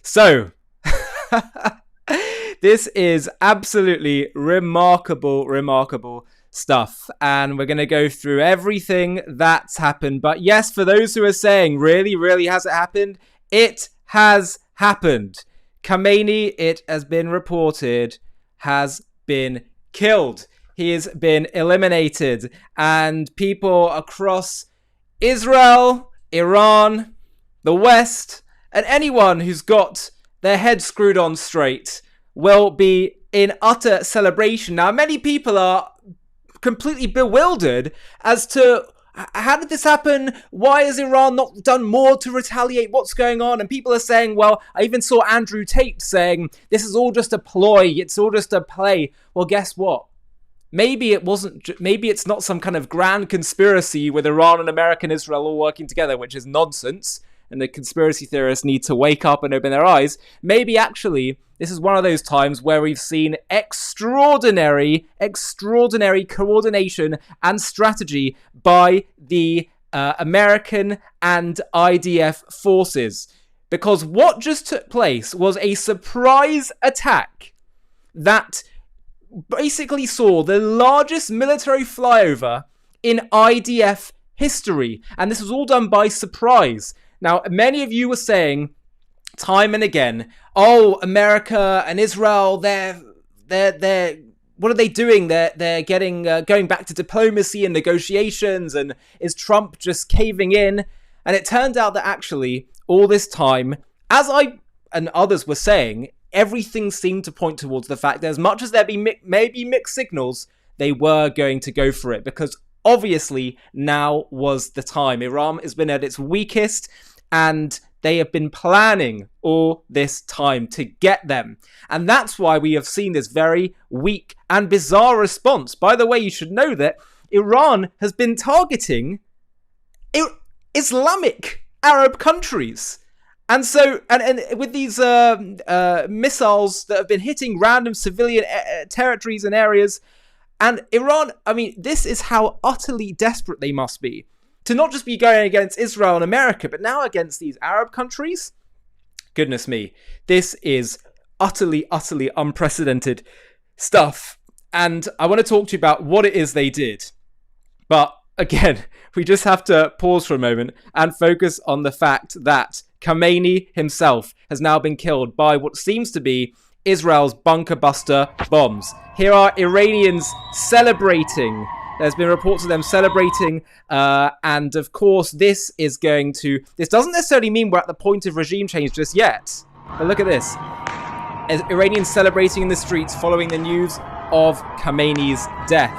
So, this is absolutely remarkable stuff. And we're going to go through everything that's happened. But yes, for those who are saying, really has it happened? It has happened. Khamenei, it has been reported, has been killed. He has been eliminated. And people across Israel, Iran, the West, and anyone who's got their head screwed on straight will be in utter celebration. Now, many people are completely bewildered as to how did this happen? Why has Iran not done more to retaliate? What's going on? And people are saying, well, I even saw Andrew Tate saying, this is all just a ploy. It's all just a play. Well, guess what? Maybe it wasn't. Maybe it's not some kind of grand conspiracy with Iran and America and Israel all working together, which is nonsense. And the conspiracy theorists need to wake up and open their eyes. Maybe actually this is one of those times where we've seen extraordinary coordination and strategy by the American and IDF forces. Because what just took place was a surprise attack that basically saw the largest military flyover in IDF history. And this was all done by surprise. Now, many of you were saying time and again, oh, America and Israel, they're what are they doing? They're getting going back to diplomacy and negotiations, and is Trump just caving in? And it turned out that actually all this time, as I and others were saying, everything seemed to point towards the fact that as much as there be maybe mixed signals, they were going to go for it, because obviously now was the time. Iran has been at its weakest, and they have been planning all this time to get them. And that's why we have seen this very weak and bizarre response. By the way, you should know that Iran has been targeting Islamic Arab countries. And so, and with these missiles that have been hitting random civilian territories and areas, and Iran, I mean, this is how utterly desperate they must be to not just be going against Israel and America, but now against these Arab countries. Goodness me, this is utterly unprecedented stuff. And I want to talk to you about what it is they did. But again, we just have to pause for a moment and focus on the fact that Khamenei himself has now been killed by what seems to be Israel's bunker buster bombs. Here are Iranians celebrating. There's been reports of them celebrating, and of course this doesn't necessarily mean we're at the point of regime change just yet. But look at this. Iranians celebrating in the streets following the news of Khamenei's death.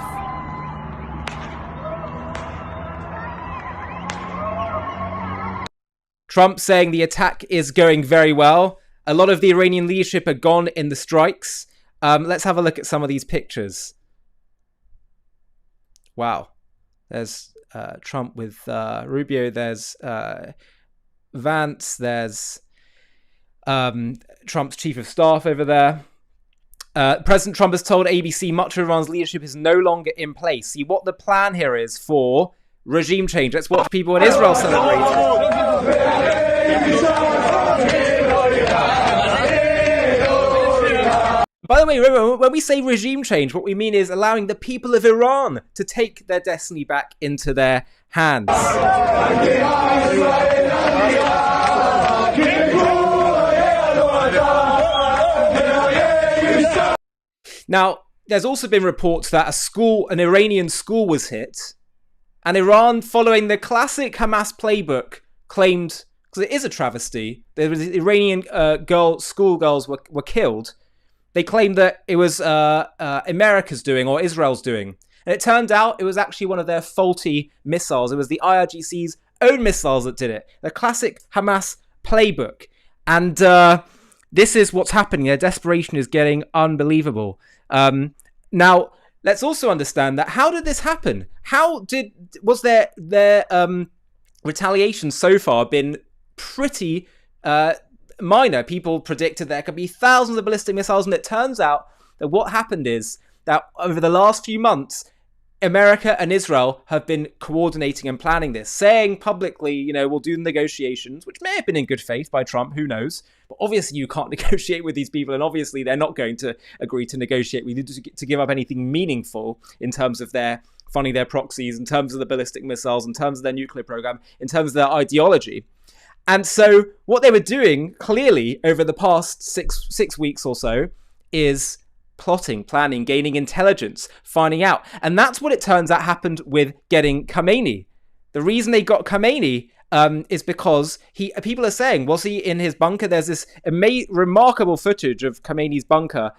Trump saying the attack is going very well. A lot of the Iranian leadership are gone in the strikes. Let's have a look at some of these pictures. Wow. There's Trump with Rubio. There's Vance. There's Trump's chief of staff over there. President Trump has told ABC much of Iran's leadership is no longer in place. See what the plan here is for regime change. Let's watch people in Israel celebrate. By the way, remember, when we say regime change, what we mean is allowing the people of Iran to take their destiny back into their hands. Now, there's also been reports that an Iranian school was hit, and Iran, following the classic Hamas playbook, claimed, because it is a travesty, there was Iranian schoolgirls were killed. They claimed that it was America's doing or Israel's doing. And it turned out it was actually one of their faulty missiles. It was the IRGC's own missiles that did it. The classic Hamas playbook. And this is what's happening. Their desperation is getting unbelievable. Now, let's also understand that how did this happen? Was their retaliation so far been pretty minor? People predicted there could be thousands of ballistic missiles, and it turns out that what happened is that over the last few months, America and Israel have been coordinating and planning this, saying publicly, we'll do negotiations, which may have been in good faith by Trump, who knows? But obviously you can't negotiate with these people, and obviously they're not going to agree to negotiate with you to give up anything meaningful in terms of their funding their proxies, in terms of the ballistic missiles, in terms of their nuclear program, in terms of their ideology. And so what they were doing, clearly, over the past six weeks or so, is plotting, planning, gaining intelligence, finding out. And that's what it turns out happened with getting Khamenei. The reason they got Khamenei is because people are saying, was he in his bunker? There's this remarkable footage of Khamenei's bunker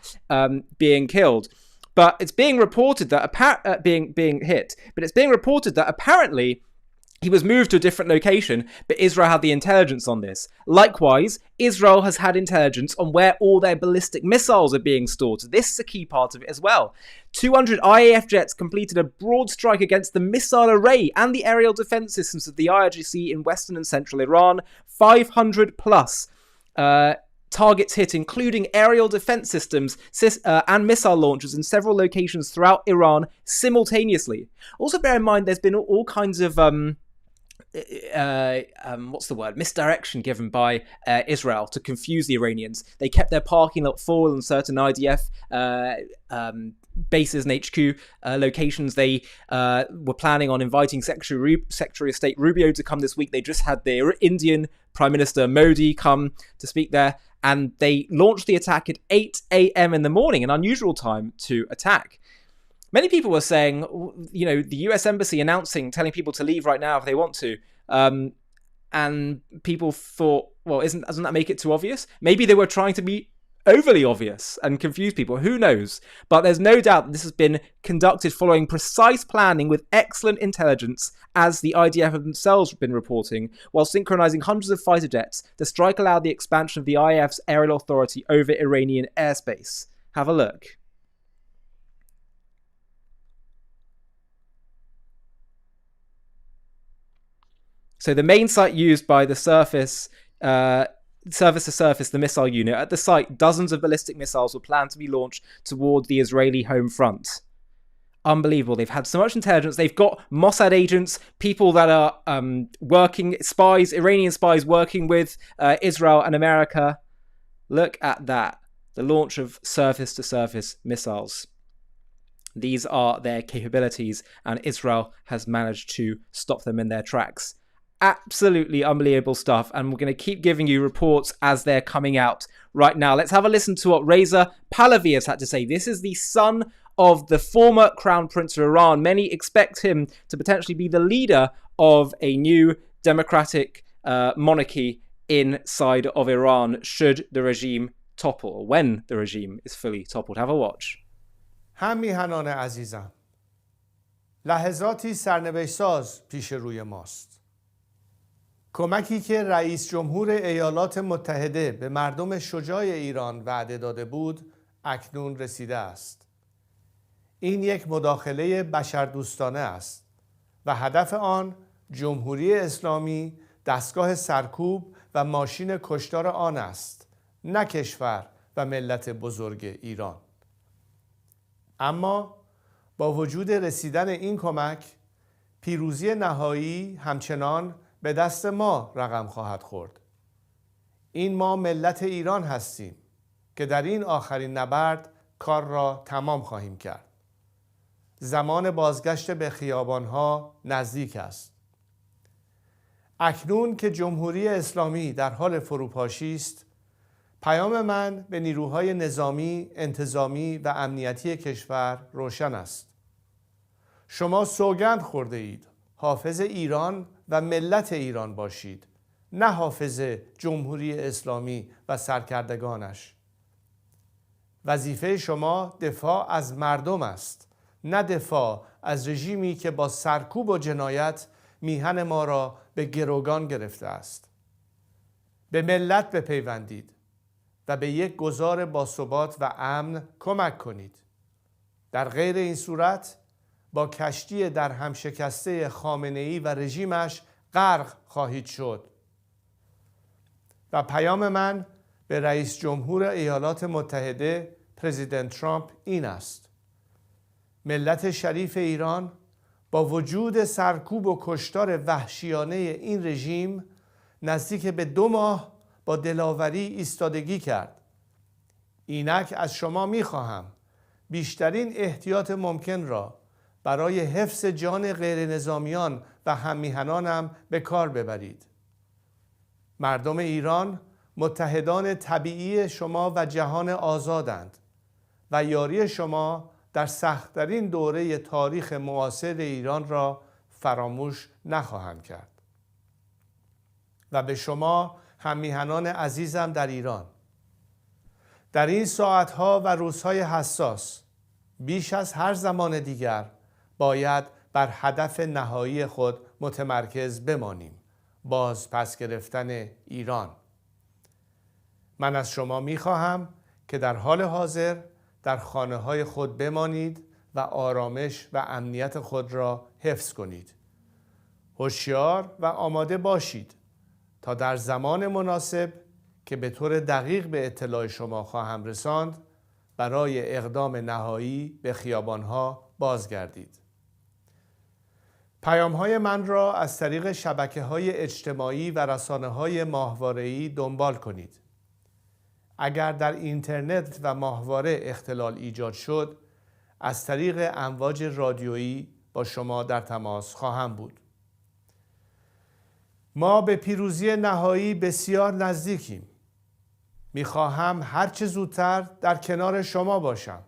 being killed. But it's being reported that being hit. But it's being reported that apparently he was moved to a different location, but Israel had the intelligence on this. Likewise, Israel has had intelligence on where all their ballistic missiles are being stored. So this is a key part of it as well. 200 IDF jets completed a broad strike against the missile array and the aerial defense systems of the IRGC in western and central Iran. 500 plus targets hit, including aerial defense systems and missile launchers in several locations throughout Iran simultaneously. Also bear in mind, there's been all kinds of misdirection given by Israel to confuse the Iranians. They kept their parking lot full in certain IDF bases and HQ locations. They were planning on inviting Secretary of State Rubio to come this week. They just had the Indian Prime Minister Modi come to speak there, and they launched the attack at 8 a.m. in the morning, an unusual time to attack. Many people were saying, the US Embassy telling people to leave right now if they want to. And people thought, well, doesn't that make it too obvious? Maybe they were trying to be overly obvious and confuse people. Who knows? But there's no doubt that this has been conducted following precise planning with excellent intelligence, as the IDF themselves have been reporting, while synchronizing hundreds of fighter jets. The strike allowed the expansion of the IDF's aerial authority over Iranian airspace. Have a look. So the main site used by the surface-to-surface, the missile unit. At the site, dozens of ballistic missiles were planned to be launched toward the Israeli home front. Unbelievable. They've had so much intelligence. They've got Mossad agents, people that are working, spies, Iranian spies working with Israel and America. Look at that. The launch of surface-to-surface missiles. These are their capabilities, and Israel has managed to stop them in their tracks. Absolutely unbelievable stuff, and we're going to keep giving you reports as they're coming out right now. Let's have a listen to what Reza Pahlavi has had to say. This is the son of the former Crown Prince of Iran. Many expect him to potentially be the leader of a new democratic monarchy inside of Iran should the regime topple, or when the regime is fully toppled. Have a watch. همیهنان عزیزم، لحظاتی سرنوشت ساز پیش روی ماست. کمکی که رئیس جمهور ایالات متحده به مردم شجاع ایران وعده داده بود اکنون رسیده است. این یک مداخله بشردوستانه است و هدف آن جمهوری اسلامی دستگاه سرکوب و ماشین کشتار آن است، نه کشور و ملت بزرگ ایران. اما با وجود رسیدن این کمک، پیروزی نهایی همچنان به دست ما رقم خواهد خورد. این ما ملت ایران هستیم که در این آخرین نبرد کار را تمام خواهیم کرد. زمان بازگشت به خیابانها نزدیک است. اکنون که جمهوری اسلامی در حال فروپاشی است، پیام من به نیروهای نظامی، انتظامی و امنیتی کشور روشن است. شما سوگند خورده اید حافظ ایران و ملت ایران باشید، نه حافظ جمهوری اسلامی و سرکردگانش. وظیفه شما دفاع از مردم است، نه دفاع از رژیمی که با سرکوب و جنایت میهن ما را به گروگان گرفته است. به ملت بپیوندید و به یک گذار باثبات و امن کمک کنید. در غیر این صورت با کشتی در هم شکسته خامنه‌ای و رژیمش غرق خواهید شد. و پیام من به رئیس جمهور ایالات متحده پرزیدنت ترامپ این است: ملت شریف ایران با وجود سرکوب و کشتار وحشیانه این رژیم نزدیک به 2 ماه با دلاوری ایستادگی کرد. اینک از شما می‌خواهم بیشترین احتیاط ممکن را برای حفظ جان غیر نظامیان و هممیهنانم به کار ببرید. مردم ایران متحدان طبیعی شما و جهان آزادند و یاری شما در سخت‌ترین دوره تاریخ معاصر ایران را فراموش نخواهم کرد. و به شما هممیهنان عزیزم در ایران، در این ساعتها و روزهای حساس بیش از هر زمان دیگر باید بر هدف نهایی خود متمرکز بمانیم: باز پس گرفتن ایران. من از شما می‌خواهم که در حال حاضر در خانه‌های خود بمانید و آرامش و امنیت خود را حفظ کنید. هوشیار و آماده باشید تا در زمان مناسب که به طور دقیق به اطلاع شما خواهم رساند برای اقدام نهایی به خیابان‌ها بازگردید. پیام‌های من را از طریق شبکه‌های اجتماعی و رسانه‌های ماهواره‌ای دنبال کنید. اگر در اینترنت و ماهواره اختلال ایجاد شد، از طریق امواج رادیویی با شما در تماس خواهم بود. ما به پیروزی نهایی بسیار نزدیکیم. میخواهم هرچه زودتر در کنار شما باشم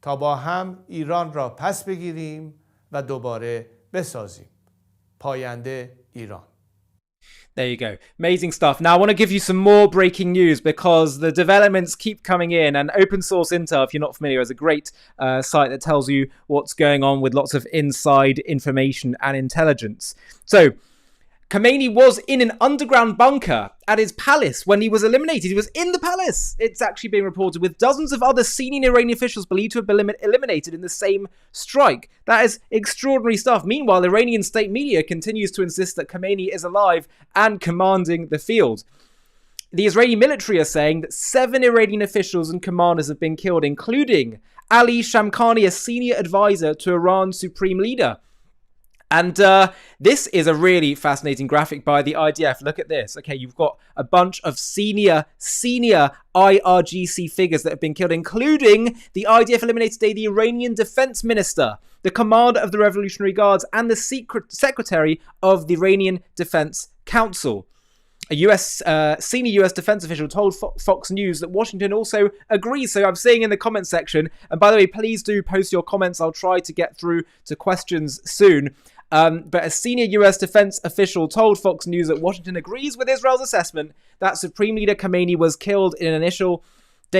تا با هم ایران را پس بگیریم و دوباره بسازیم. پاینده ایران. There you go. Amazing stuff. Now, I want to give you some more breaking news because the developments keep coming in, and Open Source Intel, if you're not familiar, is a great site that tells you what's going on with lots of inside information and intelligence. So, Khamenei was in an underground bunker at his palace when he was eliminated. He was in the palace. It's actually being reported, with dozens of other senior Iranian officials believed to have been eliminated in the same strike. That is extraordinary stuff. Meanwhile, Iranian state media continues to insist that Khamenei is alive and commanding the field. The Israeli military are saying that 7 Iranian officials and commanders have been killed, including Ali Shamkhani, a senior advisor to Iran's supreme leader. And this is a really fascinating graphic by the IDF. Look at this. Okay, you've got a bunch of senior IRGC figures that have been killed, including the IDF eliminated today the Iranian defense minister, the commander of the Revolutionary Guards, and the secretary of the Iranian Defense Council. A senior US defense official told Fox News that Washington also agrees. So I'm seeing in the comments section, and by the way, please do post your comments. I'll try to get through to questions soon. But a senior US defense official told Fox News that Washington agrees with Israel's assessment that Supreme Leader Khamenei was killed in an initial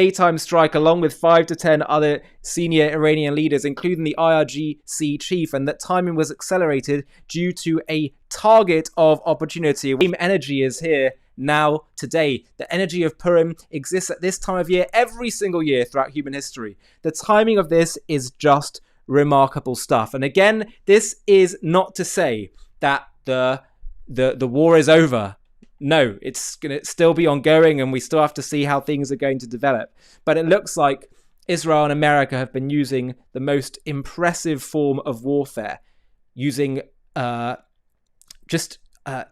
daytime strike along with 5 to 10 other senior Iranian leaders, including the IRGC chief, and that timing was accelerated due to a target of opportunity. Energy is here now today. The energy of Purim exists at this time of year every single year throughout human history. The timing of this is just remarkable stuff. And again, this is not to say that the war is over. No, it's going to still be ongoing, and we still have to see how things are going to develop. But it looks like Israel and America have been using the most impressive form of warfare, using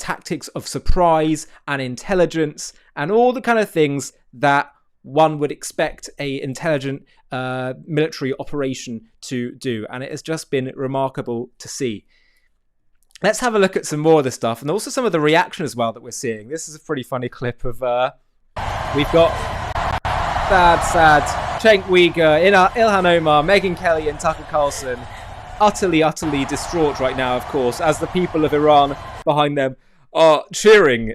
tactics of surprise and intelligence and all the kind of things that one would expect a intelligent military operation to do. And it has just been remarkable to see. Let's have a look at some more of the stuff and also some of the reaction as well that we're seeing. This is a pretty funny clip of we've got sad Cenk Uygur, Ilhan Omar, Megyn Kelly and Tucker Carlson utterly distraught right now, of course, as the people of Iran behind them are cheering.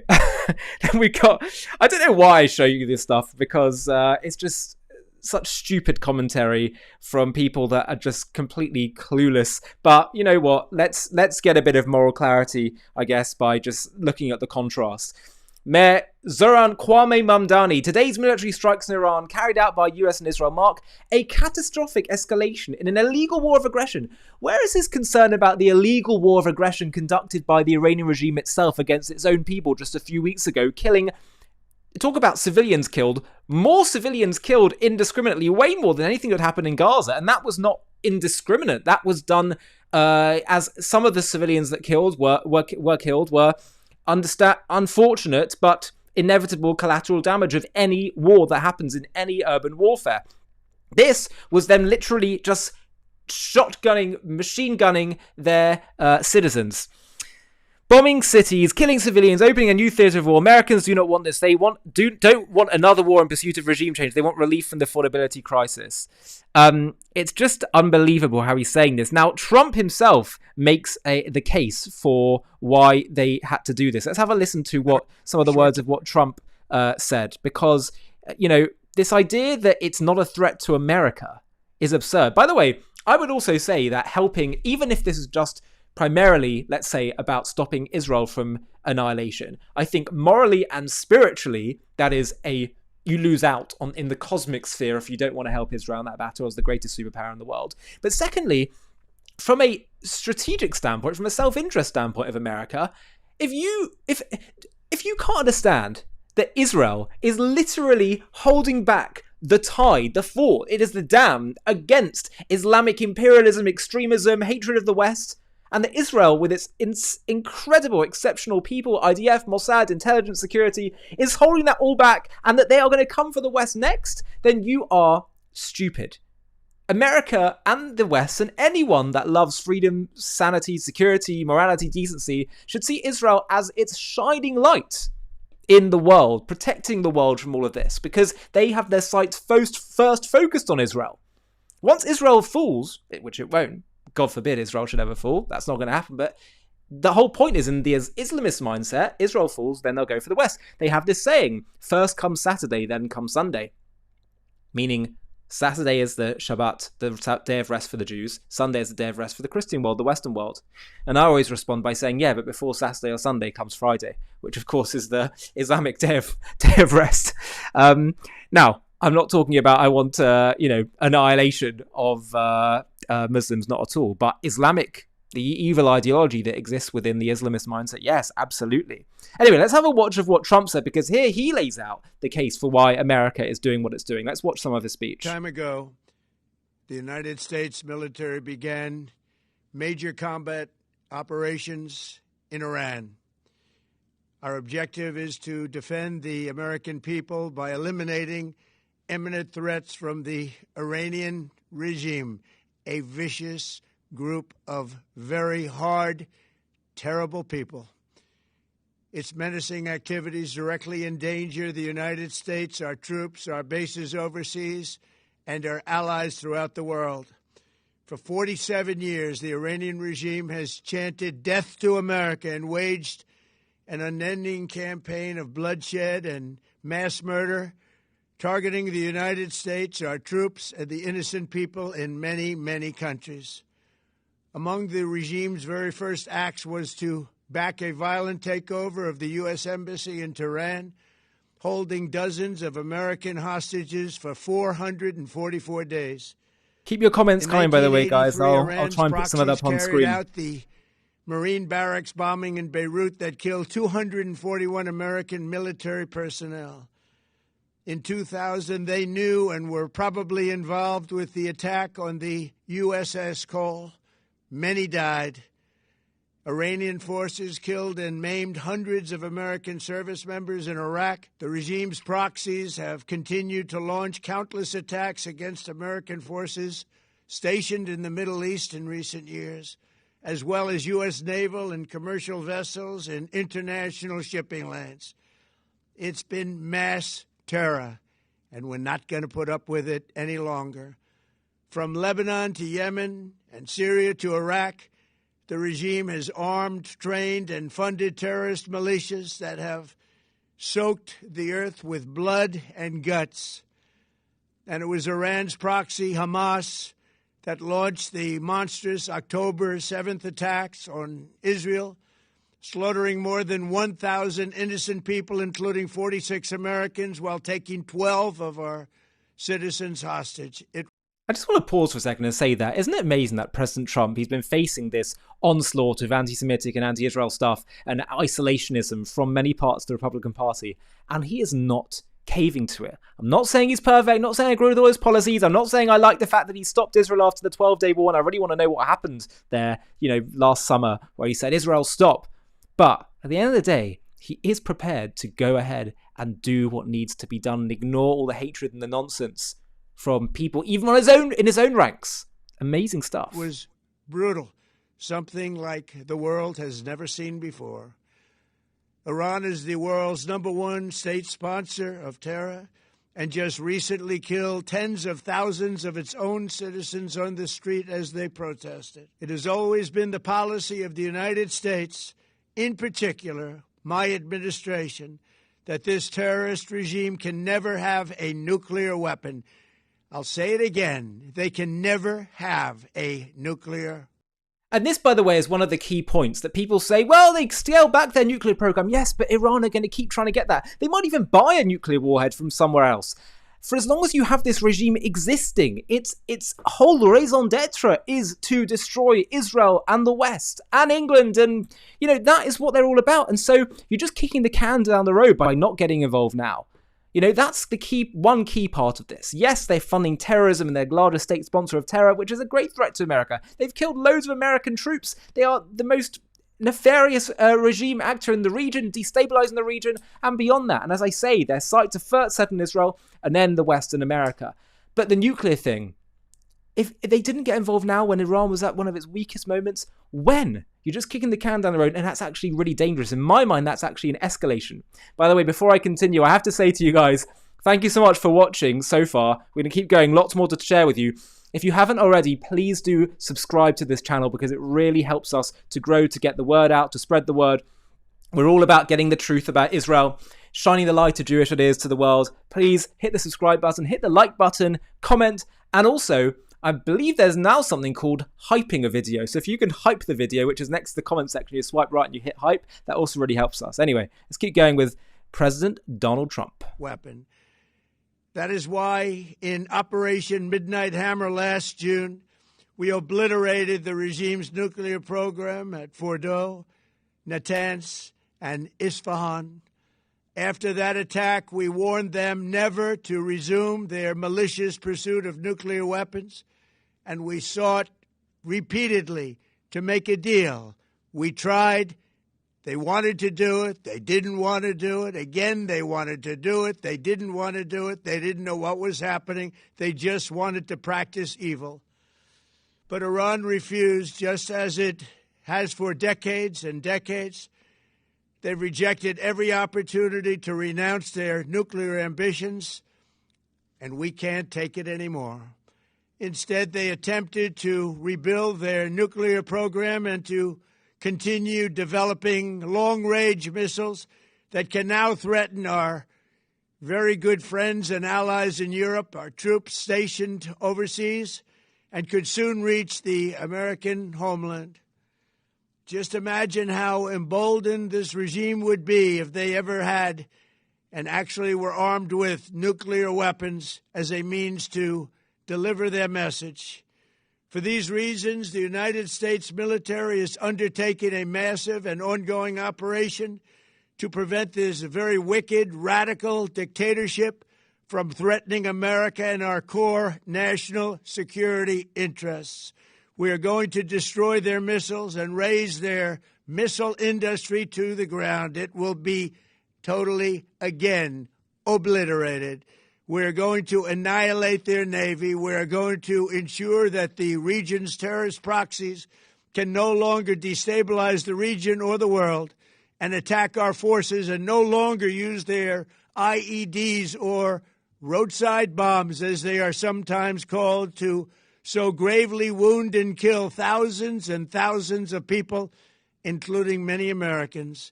Then we got, I don't know why I show you this stuff, because it's just such stupid commentary from people that are just completely clueless. But you know what? Let's get a bit of moral clarity, I guess, by just looking at the contrast. Mayor Zoran Kwame Mamdani, today's military strikes in Iran carried out by US and Israel mark a catastrophic escalation in an illegal war of aggression. Where is his concern about the illegal war of aggression conducted by the Iranian regime itself against its own people just a few weeks ago, killing, talk about civilians killed, more civilians killed indiscriminately, way more than anything that happened in Gaza, and that was not indiscriminate. That was done as some of the civilians that killed were killed were unfortunate but inevitable collateral damage of any war that happens in any urban warfare. This was them literally just shotgunning, machine gunning their citizens. Bombing cities, killing civilians, opening a new theatre of war. Americans do not want this. They don't want another war in pursuit of regime change. They want relief from the affordability crisis. It's just unbelievable how he's saying this. Now, Trump himself makes the case for why they had to do this. Let's have a listen to what some of the words of what Trump said. Because, this idea that it's not a threat to America is absurd. By the way, I would also say that helping, even if this is just primarily, let's say, about stopping Israel from annihilation, I think morally and spiritually, that is you lose out in the cosmic sphere if you don't want to help Israel in that battle as the greatest superpower in the world. But secondly, from a strategic standpoint, from a self-interest standpoint of America, if you can't understand that Israel is literally holding back the tide, the fort, it is the dam against Islamic imperialism, extremism, hatred of the West, and that Israel, with its incredible, exceptional people, IDF, Mossad, intelligence, security, is holding that all back, and that they are going to come for the West next, then you are stupid. America and the West and anyone that loves freedom, sanity, security, morality, decency should see Israel as its shining light in the world, protecting the world from all of this, because they have their sights first focused on Israel. Once Israel falls, which it won't, God forbid Israel should ever fall, that's not going to happen, but the whole point is, in the Islamist mindset, Israel falls, then they'll go for the West. They have this saying, first comes Saturday, then comes Sunday, meaning Saturday is the Shabbat, the day of rest for the Jews. Sunday is the day of rest for the Christian world, the Western world. And I always respond by saying, yeah, but before Saturday or Sunday comes Friday, which of course is the Islamic day of rest. Now, I'm not talking about I want annihilation of Muslims, not at all, but the evil ideology that exists within the Islamist mindset, yes, absolutely. Anyway, let's have a watch of what Trump said, because here he lays out the case for why America is doing what it's doing. Let's watch some of his speech. Time ago, the United States military began major combat operations in Iran. Our objective is to defend the American people by eliminating imminent threats from the Iranian regime, a vicious group of very hard, terrible people. Its menacing activities directly endanger the United States, our troops, our bases overseas, and our allies throughout the world. For 47 years, the Iranian regime has chanted death to America and waged an unending campaign of bloodshed and mass murder, targeting the United States, our troops, and the innocent people in many, many countries. Among the regime's very first acts was to back a violent takeover of the U.S. Embassy in Tehran, holding dozens of American hostages for 444 days. Keep your comments coming, by the way, guys. I'll try and put some of that up on screen. Out the Marine barracks bombing in Beirut that killed 241 American military personnel. In 2000, they knew and were probably involved with the attack on the USS Cole. Many died. Iranian forces killed and maimed hundreds of American service members in Iraq. The regime's proxies have continued to launch countless attacks against American forces stationed in the Middle East in recent years, as well as U.S. naval and commercial vessels and international shipping lanes. It's been mass terror, and we're not going to put up with it any longer. From Lebanon to Yemen and Syria to Iraq, the regime has armed, trained, and funded terrorist militias that have soaked the earth with blood and guts. And it was Iran's proxy, Hamas, that launched the monstrous October 7th attacks on Israel, slaughtering more than 1,000 innocent people, including 46 Americans, while taking 12 of our citizens hostage. I just want to pause for a second and say that, isn't it amazing that President Trump, he's been facing this onslaught of anti-Semitic and anti-Israel stuff and isolationism from many parts of the Republican Party, and he is not caving to it. I'm not saying he's perfect, not saying I agree with all his policies. I'm not saying I like the fact that he stopped Israel after the 12-day war, and I really want to know what happened there, last summer where he said, Israel, stop. But at the end of the day, he is prepared to go ahead and do what needs to be done and ignore all the hatred and the nonsense from people, even in his own ranks. Amazing stuff. It was brutal. Something like the world has never seen before. Iran is the world's #1 state sponsor of terror and just recently killed tens of thousands of its own citizens on the street as they protested. It has always been the policy of the United States, in particular, my administration, that this terrorist regime can never have a nuclear weapon. I'll say it again. They can never have a nuclear weapon. And this, by the way, is one of the key points that people say, well, they scale back their nuclear program. Yes, but Iran are going to keep trying to get that. They might even buy a nuclear warhead from somewhere else. For as long as you have this regime existing, its whole raison d'etre is to destroy Israel and the West and England. And, that is what they're all about. And so you're just kicking the can down the road by not getting involved now. That's the one key part of this. Yes, they're funding terrorism and they're largest state sponsor of terror, which is a great threat to America. They've killed loads of American troops. They are the most nefarious regime actor in the region, destabilizing the region and beyond that. And as I say, their sights are first set in Israel and then the West and America. But the nuclear thing, if they didn't get involved now when Iran was at one of its weakest moments, when? You're just kicking the can down the road, and that's actually really dangerous. In my mind, that's actually an escalation. By the way, before I continue, I have to say to you guys, thank you so much for watching so far. We're going to keep going, lots more to share with you. If you haven't already, please do subscribe to this channel because it really helps us to grow, to get the word out, to spread the word. We're all about getting the truth about Israel, shining the light of Jewish ideas to the world. Please hit the subscribe button, hit the like button, comment, and also, I believe there's now something called hyping a video. So if you can hype the video, which is next to the comment section, you swipe right and you hit hype, that also really helps us. Anyway, let's keep going with President Donald Trump. Weapon. That is why in Operation Midnight Hammer last June, we obliterated the regime's nuclear program at Fordow, Natanz, and Isfahan. After that attack, we warned them never to resume their malicious pursuit of nuclear weapons, and we sought repeatedly to make a deal. We tried. They wanted to do it. They didn't want to do it. Again, they wanted to do it. They didn't want to do it. They didn't know what was happening. They just wanted to practice evil. But Iran refused, just as it has for decades and decades. They've rejected every opportunity to renounce their nuclear ambitions, and we can't take it anymore. Instead, they attempted to rebuild their nuclear program and to continue developing long-range missiles that can now threaten our very good friends and allies in Europe, our troops stationed overseas, and could soon reach the American homeland. Just imagine how emboldened this regime would be if they ever had and actually were armed with nuclear weapons as a means to deliver their message. For these reasons, the United States military is undertaking a massive and ongoing operation to prevent this very wicked, radical dictatorship from threatening America and our core national security interests. We are going to destroy their missiles and raise their missile industry to the ground. It will be totally, again, obliterated. We're going to annihilate their Navy. We're going to ensure that the region's terrorist proxies can no longer destabilize the region or the world and attack our forces and no longer use their IEDs or roadside bombs, as they are sometimes called, to so gravely wound and kill thousands and thousands of people, including many Americans.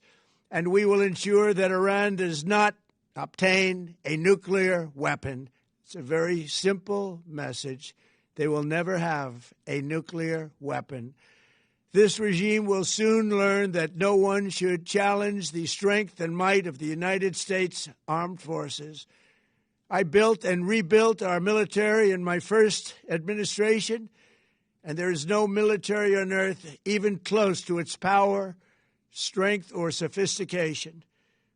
And we will ensure that Iran does not obtain a nuclear weapon. It's a very simple message. They will never have a nuclear weapon. This regime will soon learn that no one should challenge the strength and might of the United States Armed Forces. I built and rebuilt our military in my first administration, and there is no military on earth even close to its power, strength, or sophistication.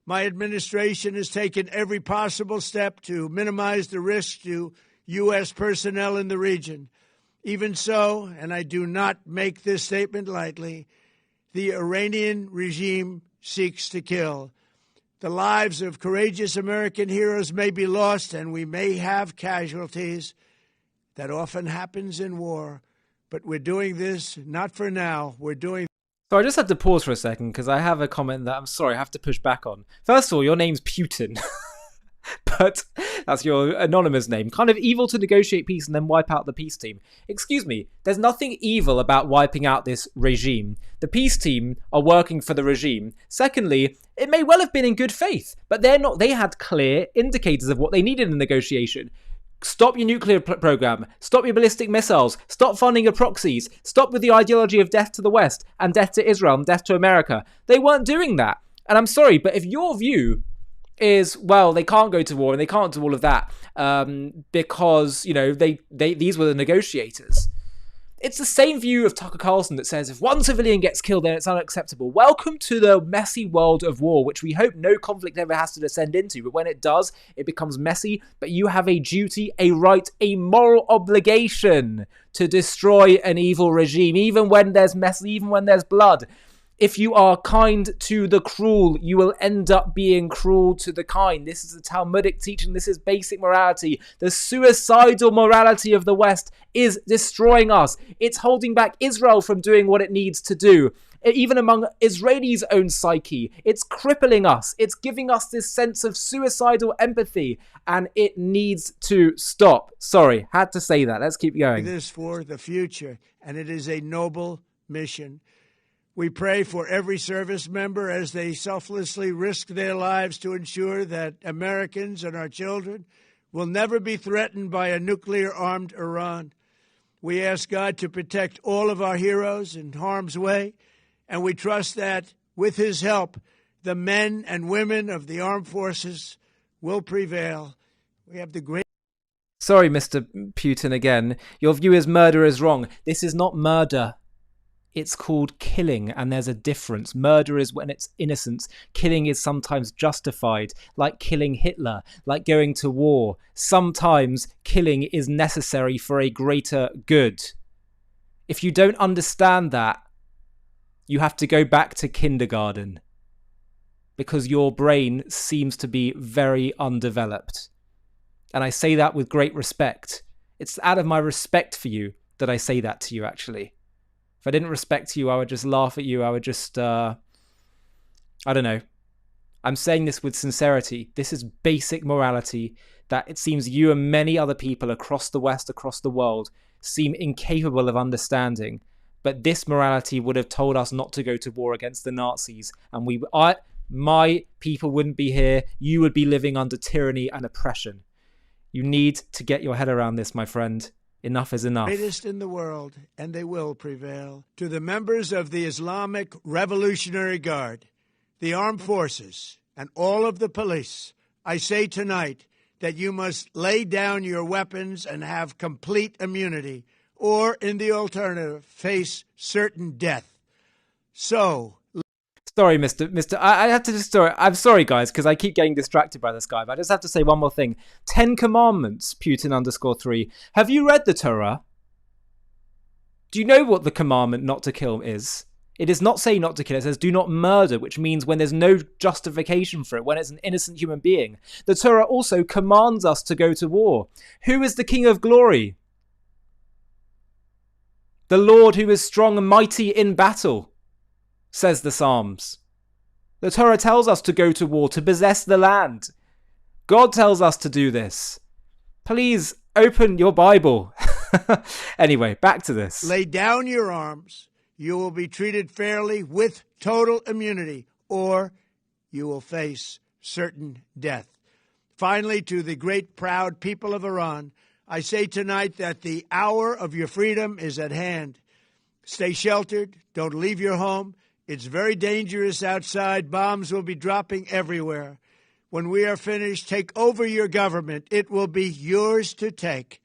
My administration has taken every possible step to minimize the risk to U.S. personnel in the region. Even so, and I do not make this statement lightly, the Iranian regime seeks to kill. The lives of courageous American heroes may be lost, and we may have casualties. That often happens in war. But we're doing this not for now. We're doing. So I just had to pause for a second because I have a comment that I'm sorry, I have to push back on. First of all, your name's Putin. But that's your anonymous name. Kind of evil to negotiate peace and then wipe out the peace team. Excuse me, there's nothing evil about wiping out this regime. The peace team are working for the regime. Secondly, it may well have been in good faith, but they're not. They had clear indicators of what they needed in negotiation. Stop your nuclear program. Stop your ballistic missiles. Stop funding your proxies. Stop with the ideology of death to the West and death to Israel and death to America. They weren't doing that. And I'm sorry, but if your view is, well, they can't go to war and they can't do all of that because, you know, these were the negotiators. It's the same view of Tucker Carlson that says if one civilian gets killed, then it's unacceptable. Welcome to the messy world of war, which we hope no conflict ever has to descend into. But when it does, it becomes messy. But you have a duty, a right, a moral obligation to destroy an evil regime, even when there's mess, even when there's blood. If you are kind to the cruel, you will end up being cruel to the kind. This is a Talmudic teaching. This is basic morality. The suicidal morality of the West is destroying us. It's holding back Israel from doing what it needs to do. Even among Israelis' own psyche, it's crippling us. It's giving us this sense of suicidal empathy, and it needs to stop. Sorry, had to say that. Let's keep going. This for the future, and it is a noble mission. We pray for every service member as they selflessly risk their lives to ensure that Americans and our children will never be threatened by a nuclear-armed Iran. We ask God to protect all of our heroes in harm's way, and we trust that, with his help, the men and women of the armed forces will prevail. We have the great... Sorry, Mr. Putin, again. Your view is murder is wrong. This is not murder. It's called killing, and there's a difference. Murder is when it's innocence. Killing is sometimes justified, like killing Hitler, like going to war. Sometimes killing is necessary for a greater good. If you don't understand that, you have to go back to kindergarten, because your brain seems to be very undeveloped. And I say that with great respect. It's out of my respect for you that I say that to you, actually. If I didn't respect you, I would just laugh at you. I would just, I don't know. I'm saying this with sincerity. This is basic morality that it seems you and many other people across the West, across the world, seem incapable of understanding. But this morality would have told us not to go to war against the Nazis. And my people wouldn't be here. You would be living under tyranny and oppression. You need to get your head around this, my friend. Enough is enough. Greatest in the world, and they will prevail. To the members of the Islamic Revolutionary Guard, the armed forces, and all of the police, I say tonight that you must lay down your weapons and have complete immunity, or, in the alternative, face certain death. So... Sorry, Mr. I have to just... I'm sorry, guys, because I keep getting distracted by this guy, but I just have to say one more thing. 10 Commandments, Putin_3. Have you read the Torah? Do you know what the commandment not to kill is? It does not say not to kill. It says do not murder, which means when there's no justification for it, when it's an innocent human being. The Torah also commands us to go to war. Who is the King of Glory? The Lord who is strong and mighty in battle, says the Psalms. The Torah tells us to go to war, to possess the land. God tells us to do this. Please open your Bible. Anyway, back to this. Lay down your arms. You will be treated fairly with total immunity, or you will face certain death. Finally, to the great proud people of Iran, I say tonight that the hour of your freedom is at hand. Stay sheltered. Don't leave your home. It's very dangerous outside. Bombs will be dropping everywhere. When we are finished, take over your government. It will be yours to take.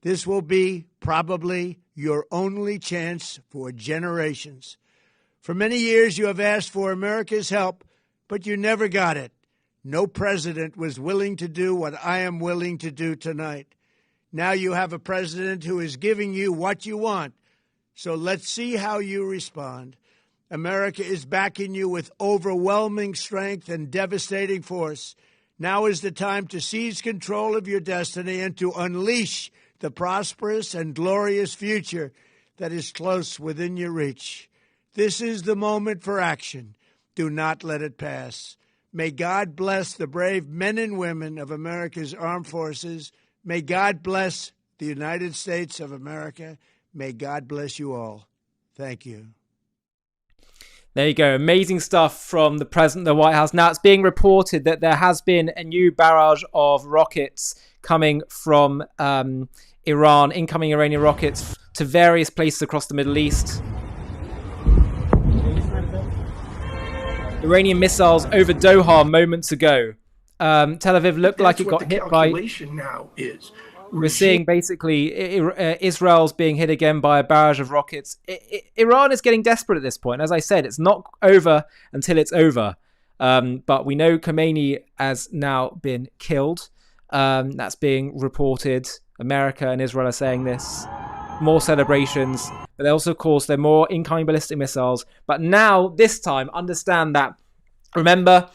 This will be probably your only chance for generations. For many years, you have asked for America's help, but you never got it. No president was willing to do what I am willing to do tonight. Now you have a president who is giving you what you want. So let's see how you respond. America is backing you with overwhelming strength and devastating force. Now is the time to seize control of your destiny and to unleash the prosperous and glorious future that is close within your reach. This is the moment for action. Do not let it pass. May God bless the brave men and women of America's armed forces. May God bless the United States of America. May God bless you all. Thank you. There you go. Amazing stuff from the president of the White House. Now, it's being reported that there has been a new barrage of rockets coming from Iran, incoming Iranian rockets to various places across the Middle East. Iranian missiles over Doha moments ago. Tel Aviv looked like it got hit by... Now is. We're seeing basically Israel's being hit again by a barrage of rockets. Iran is getting desperate at this point. As I said, it's not over until it's over. But we know Khamenei has now been killed. That's being reported. America and Israel are saying this. More celebrations. But they also, of course, there are more incoming ballistic missiles. But now, this time, understand that. Remember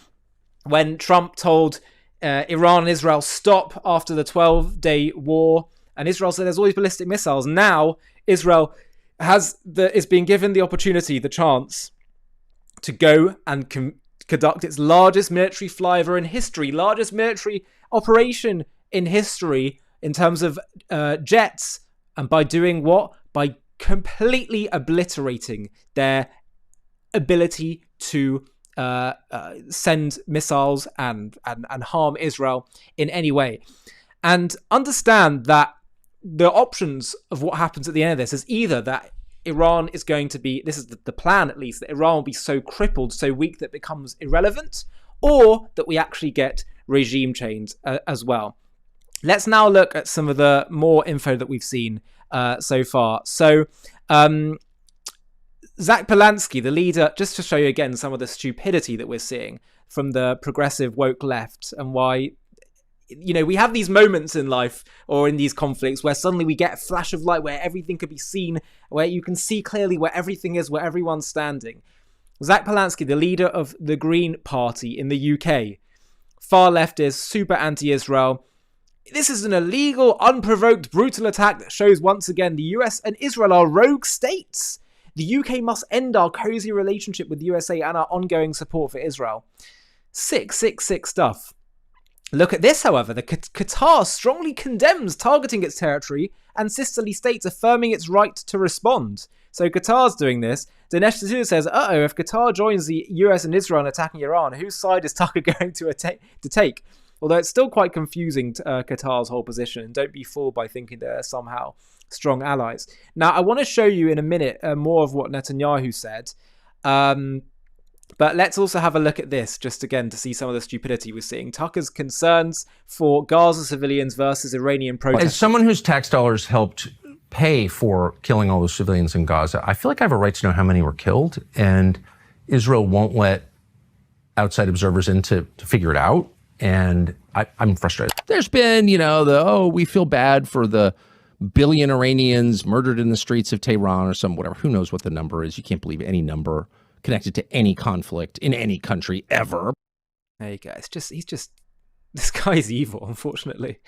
when Trump told Iran and Israel stop after the 12-day war, and Israel said there's always ballistic missiles. Now Israel is being given the opportunity, the chance to go and conduct its largest military flyover in history, largest military operation in history in terms of jets, and by doing what? By completely obliterating their ability to send missiles and harm Israel in any way. And understand that the options of what happens at the end of this is either that Iran is going to be, this is the plan at least, that Iran will be so crippled, so weak that it becomes irrelevant, or that we actually get regime change as well. Let's now look at some of the more info that we've seen so far. So, Zach Polanski, the leader, just to show you again some of the stupidity that we're seeing from the progressive woke left, and why, you know, we have these moments in life or in these conflicts where suddenly we get a flash of light where everything could be seen, where you can see clearly where everything is, where everyone's standing. Zach Polanski, the leader of the Green Party in the UK, far leftist, super anti-Israel. This is an illegal, unprovoked, brutal attack that shows once again the US and Israel are rogue states. The UK must end our cozy relationship with the USA and our ongoing support for Israel. Sick stuff. Look at this, however. The Qatar strongly condemns targeting its territory and sisterly states affirming its right to respond. So Qatar's doing this. Dinesh D'Souza says, if Qatar joins the US and Israel in attacking Iran, whose side is Tucker going to take? Although it's still quite confusing to Qatar's whole position. And don't be fooled by thinking they're somehow strong allies. Now, I want to show you in a minute more of what Netanyahu said. But let's also have a look at this, just again, to see some of the stupidity we're seeing. Tucker's concerns for Gaza civilians versus Iranian protesters. As someone whose tax dollars helped pay for killing all those civilians in Gaza, I feel like I have a right to know how many were killed, and Israel won't let outside observers in to figure it out, and I'm frustrated. There's been, we feel bad for the billion Iranians murdered in the streets of Tehran or some whatever. Who knows what the number is? You can't believe any number connected to any conflict in any country ever. There you go. This guy's evil, unfortunately.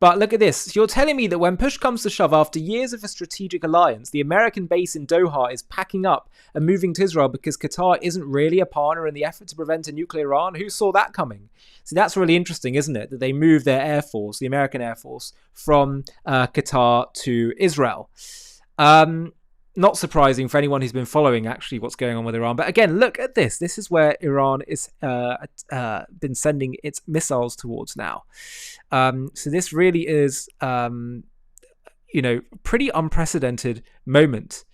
But look at this. You're telling me that when push comes to shove, after years of a strategic alliance, the American base in Doha is packing up and moving to Israel because Qatar isn't really a partner in the effort to prevent a nuclear Iran? Who saw that coming? See, that's really interesting, isn't it? That they moved their Air Force, the American Air Force, from Qatar to Israel. Not surprising for anyone who's been following actually what's going on with Iran. But again, look at this. This is where Iran is been sending its missiles towards now. So this really is, pretty unprecedented moment.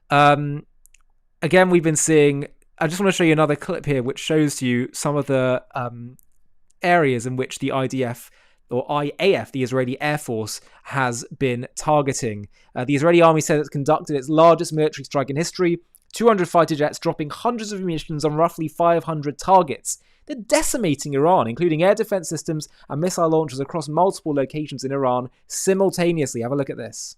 Again, we've been seeing, I just want to show you another clip here, which shows you some of the areas in which the IDF or IAF, the Israeli Air Force, has been targeting. The Israeli army said it's conducted its largest military strike in history, 200 fighter jets dropping hundreds of munitions on roughly 500 targets. They're decimating Iran, including air defense systems and missile launchers across multiple locations in Iran simultaneously. Have a look at this.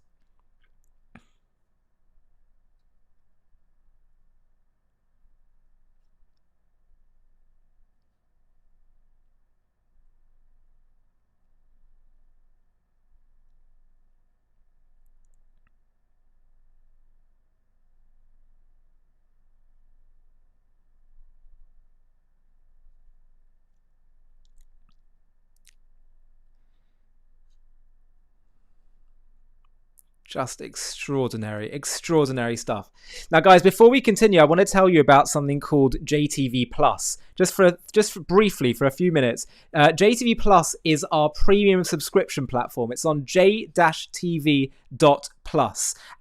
Just extraordinary stuff. Now, guys, before we continue, I want to tell you about something called JTV Plus. Just briefly, for a few minutes, JTV Plus is our premium subscription platform. It's on j-tv.plus.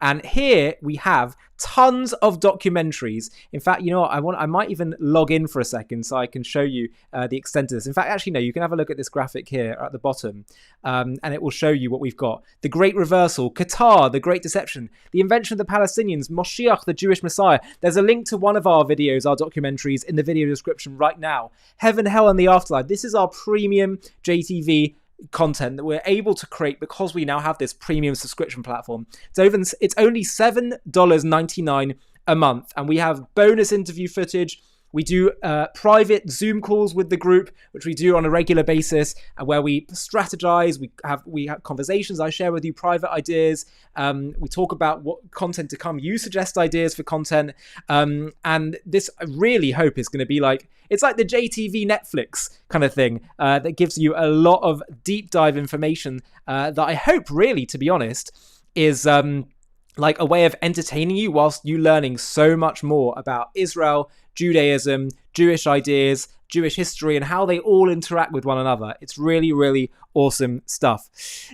And here we have tons of documentaries. In fact, you know what? I might even log in for a second so I can show you the extent of this. In fact, actually, no, you can have a look at this graphic here at the bottom, and it will show you what we've got. The Great Reversal, Qatar, The Great Deception, The Invention of the Palestinians, Moshiach, the Jewish Messiah. There's a link to one of our videos, our documentaries, in the video description right now. Heaven, Hell, and the Afterlife. This is our premium JTV content that we're able to create because we now have this premium subscription platform. It's only $7.99 a month, and we have bonus interview footage. We do private Zoom calls with the group, which we do on a regular basis, where we strategize. We have conversations. I share with you private ideas. We talk about what content to come. You suggest ideas for content, and this I really hope is going to be like, it's like the JTV Netflix kind of thing that gives you a lot of deep dive information that I hope, really, to be honest, is like a way of entertaining you whilst you learning so much more about Israel, Judaism, Jewish ideas, Jewish history, and how they all interact with one another. It's really, really awesome stuff.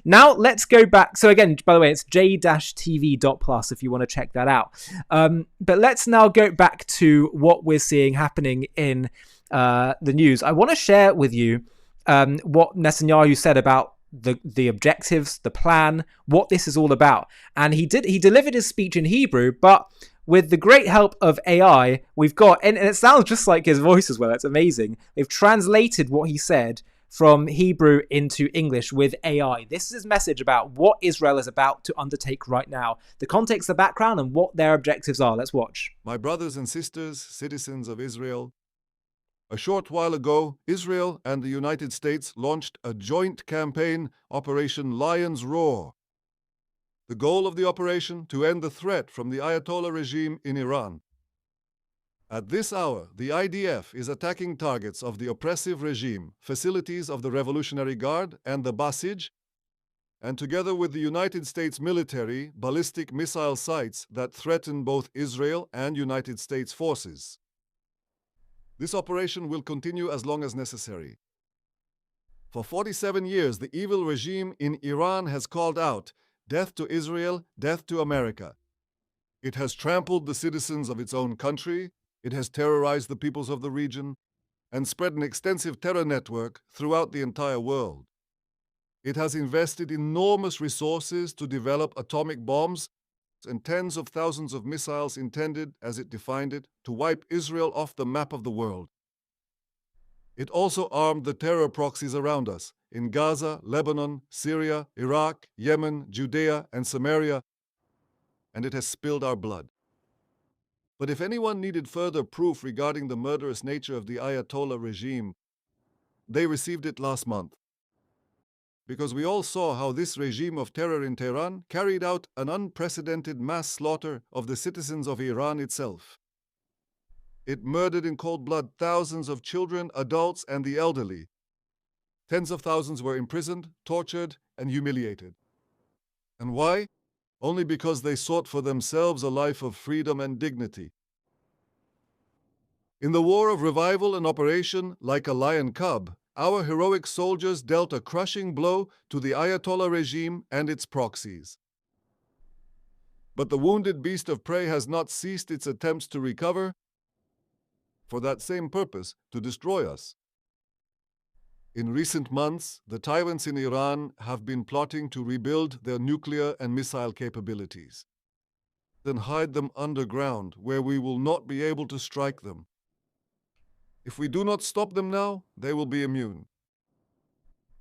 Now, let's go back. So again, by the way, it's j-tv.plus if you want to check that out. But let's now go back to what we're seeing happening in the news. I want to share with you what Netanyahu said about the objectives, the plan, what this is all about. And he delivered his speech in Hebrew, but with the great help of AI, we've got, and it sounds just like his voice as well, it's amazing. They've translated what he said from Hebrew into English with AI. This is his message about what Israel is about to undertake right now, the context, the background, and what their objectives are. Let's watch. My brothers and sisters, citizens of Israel, a short while ago, Israel and the United States launched a joint campaign, Operation Lion's Roar. The goal of the operation, to end the threat from the Ayatollah regime in Iran. At this hour, the IDF is attacking targets of the oppressive regime, facilities of the Revolutionary Guard and the Basij, and together with the United States military, ballistic missile sites that threaten both Israel and United States forces. This operation will continue as long as necessary. For 47 years, the evil regime in Iran has called out, "Death to Israel, death to America." It has trampled the citizens of its own country, it has terrorized the peoples of the region, and spread an extensive terror network throughout the entire world. It has invested enormous resources to develop atomic bombs and tens of thousands of missiles intended, as it defined it, to wipe Israel off the map of the world. It also armed the terror proxies around us, in Gaza, Lebanon, Syria, Iraq, Yemen, Judea, and Samaria, and it has spilled our blood. But if anyone needed further proof regarding the murderous nature of the Ayatollah regime, they received it last month. Because we all saw how this regime of terror in Tehran carried out an unprecedented mass slaughter of the citizens of Iran itself. It murdered in cold blood thousands of children, adults, and the elderly. Tens of thousands were imprisoned, tortured, and humiliated. And why? Only because they sought for themselves a life of freedom and dignity. In the war of revival and operation, like a lion cub, our heroic soldiers dealt a crushing blow to the Ayatollah regime and its proxies. But the wounded beast of prey has not ceased its attempts to recover, for that same purpose, to destroy us. In recent months, the tyrants in Iran have been plotting to rebuild their nuclear and missile capabilities, then hide them underground where we will not be able to strike them. If we do not stop them now, they will be immune.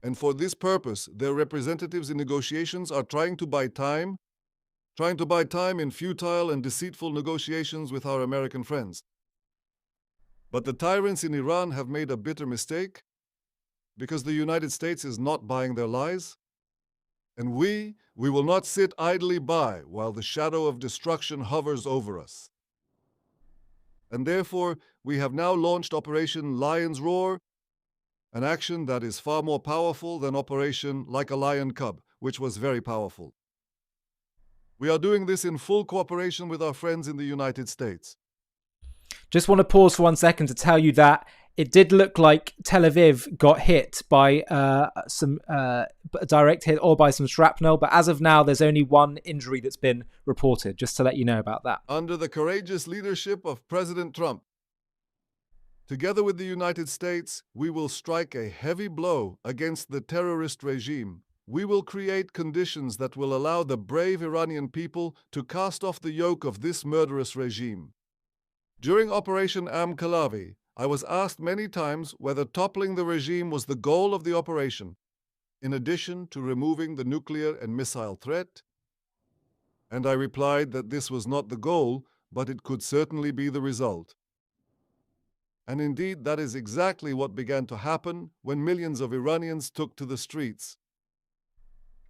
And for this purpose, their representatives in negotiations are trying to buy time in futile and deceitful negotiations with our American friends. But the tyrants in Iran have made a bitter mistake because the United States is not buying their lies. And we will not sit idly by while the shadow of destruction hovers over us. And therefore, we have now launched Operation Lion's Roar, an action that is far more powerful than Operation Like a Lion Cub, which was very powerful. We are doing this in full cooperation with our friends in the United States. Just want to pause for 1 second to tell you that it did look like Tel Aviv got hit by some direct hit or by some shrapnel, but as of now, there's only one injury that's been reported, just to let you know about that. Under the courageous leadership of President Trump, together with the United States, we will strike a heavy blow against the terrorist regime. We will create conditions that will allow the brave Iranian people to cast off the yoke of this murderous regime. During Operation Am-Khalavi, I was asked many times whether toppling the regime was the goal of the operation, in addition to removing the nuclear and missile threat. And I replied that this was not the goal, but it could certainly be the result. And indeed, that is exactly what began to happen when millions of Iranians took to the streets.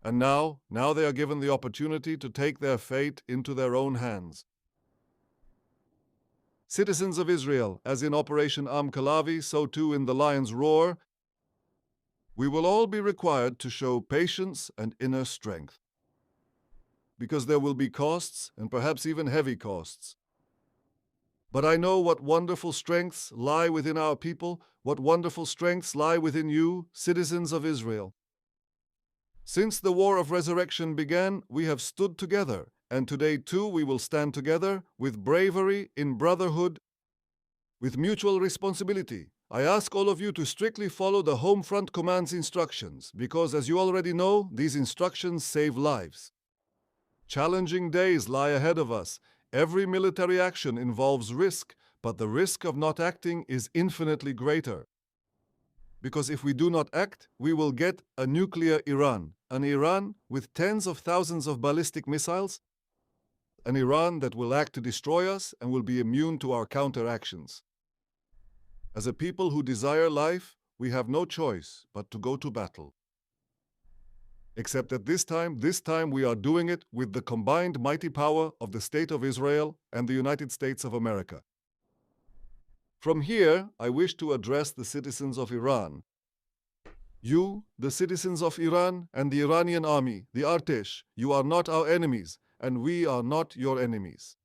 And now they are given the opportunity to take their fate into their own hands. Citizens of Israel, as in Operation Am-Khalavi, so too in the Lion's Roar, we will all be required to show patience and inner strength. Because there will be costs, and perhaps even heavy costs. But I know what wonderful strengths lie within our people, what wonderful strengths lie within you, citizens of Israel. Since the War of Resurrection began, we have stood together, and today too we will stand together with bravery, in brotherhood, with mutual responsibility. I ask all of you to strictly follow the Home Front Command's instructions, because as you already know, these instructions save lives. Challenging days lie ahead of us. Every military action involves risk, but the risk of not acting is infinitely greater. Because if we do not act, we will get a nuclear Iran, an Iran with tens of thousands of ballistic missiles, an Iran that will act to destroy us and will be immune to our counteractions. As a people who desire life, we have no choice but to go to battle. Except that this time we are doing it with the combined mighty power of the State of Israel and the United States of America. From here, I wish to address the citizens of Iran. You, the citizens of Iran and the Iranian army, the Artesh, you are not our enemies, and we are not your enemies.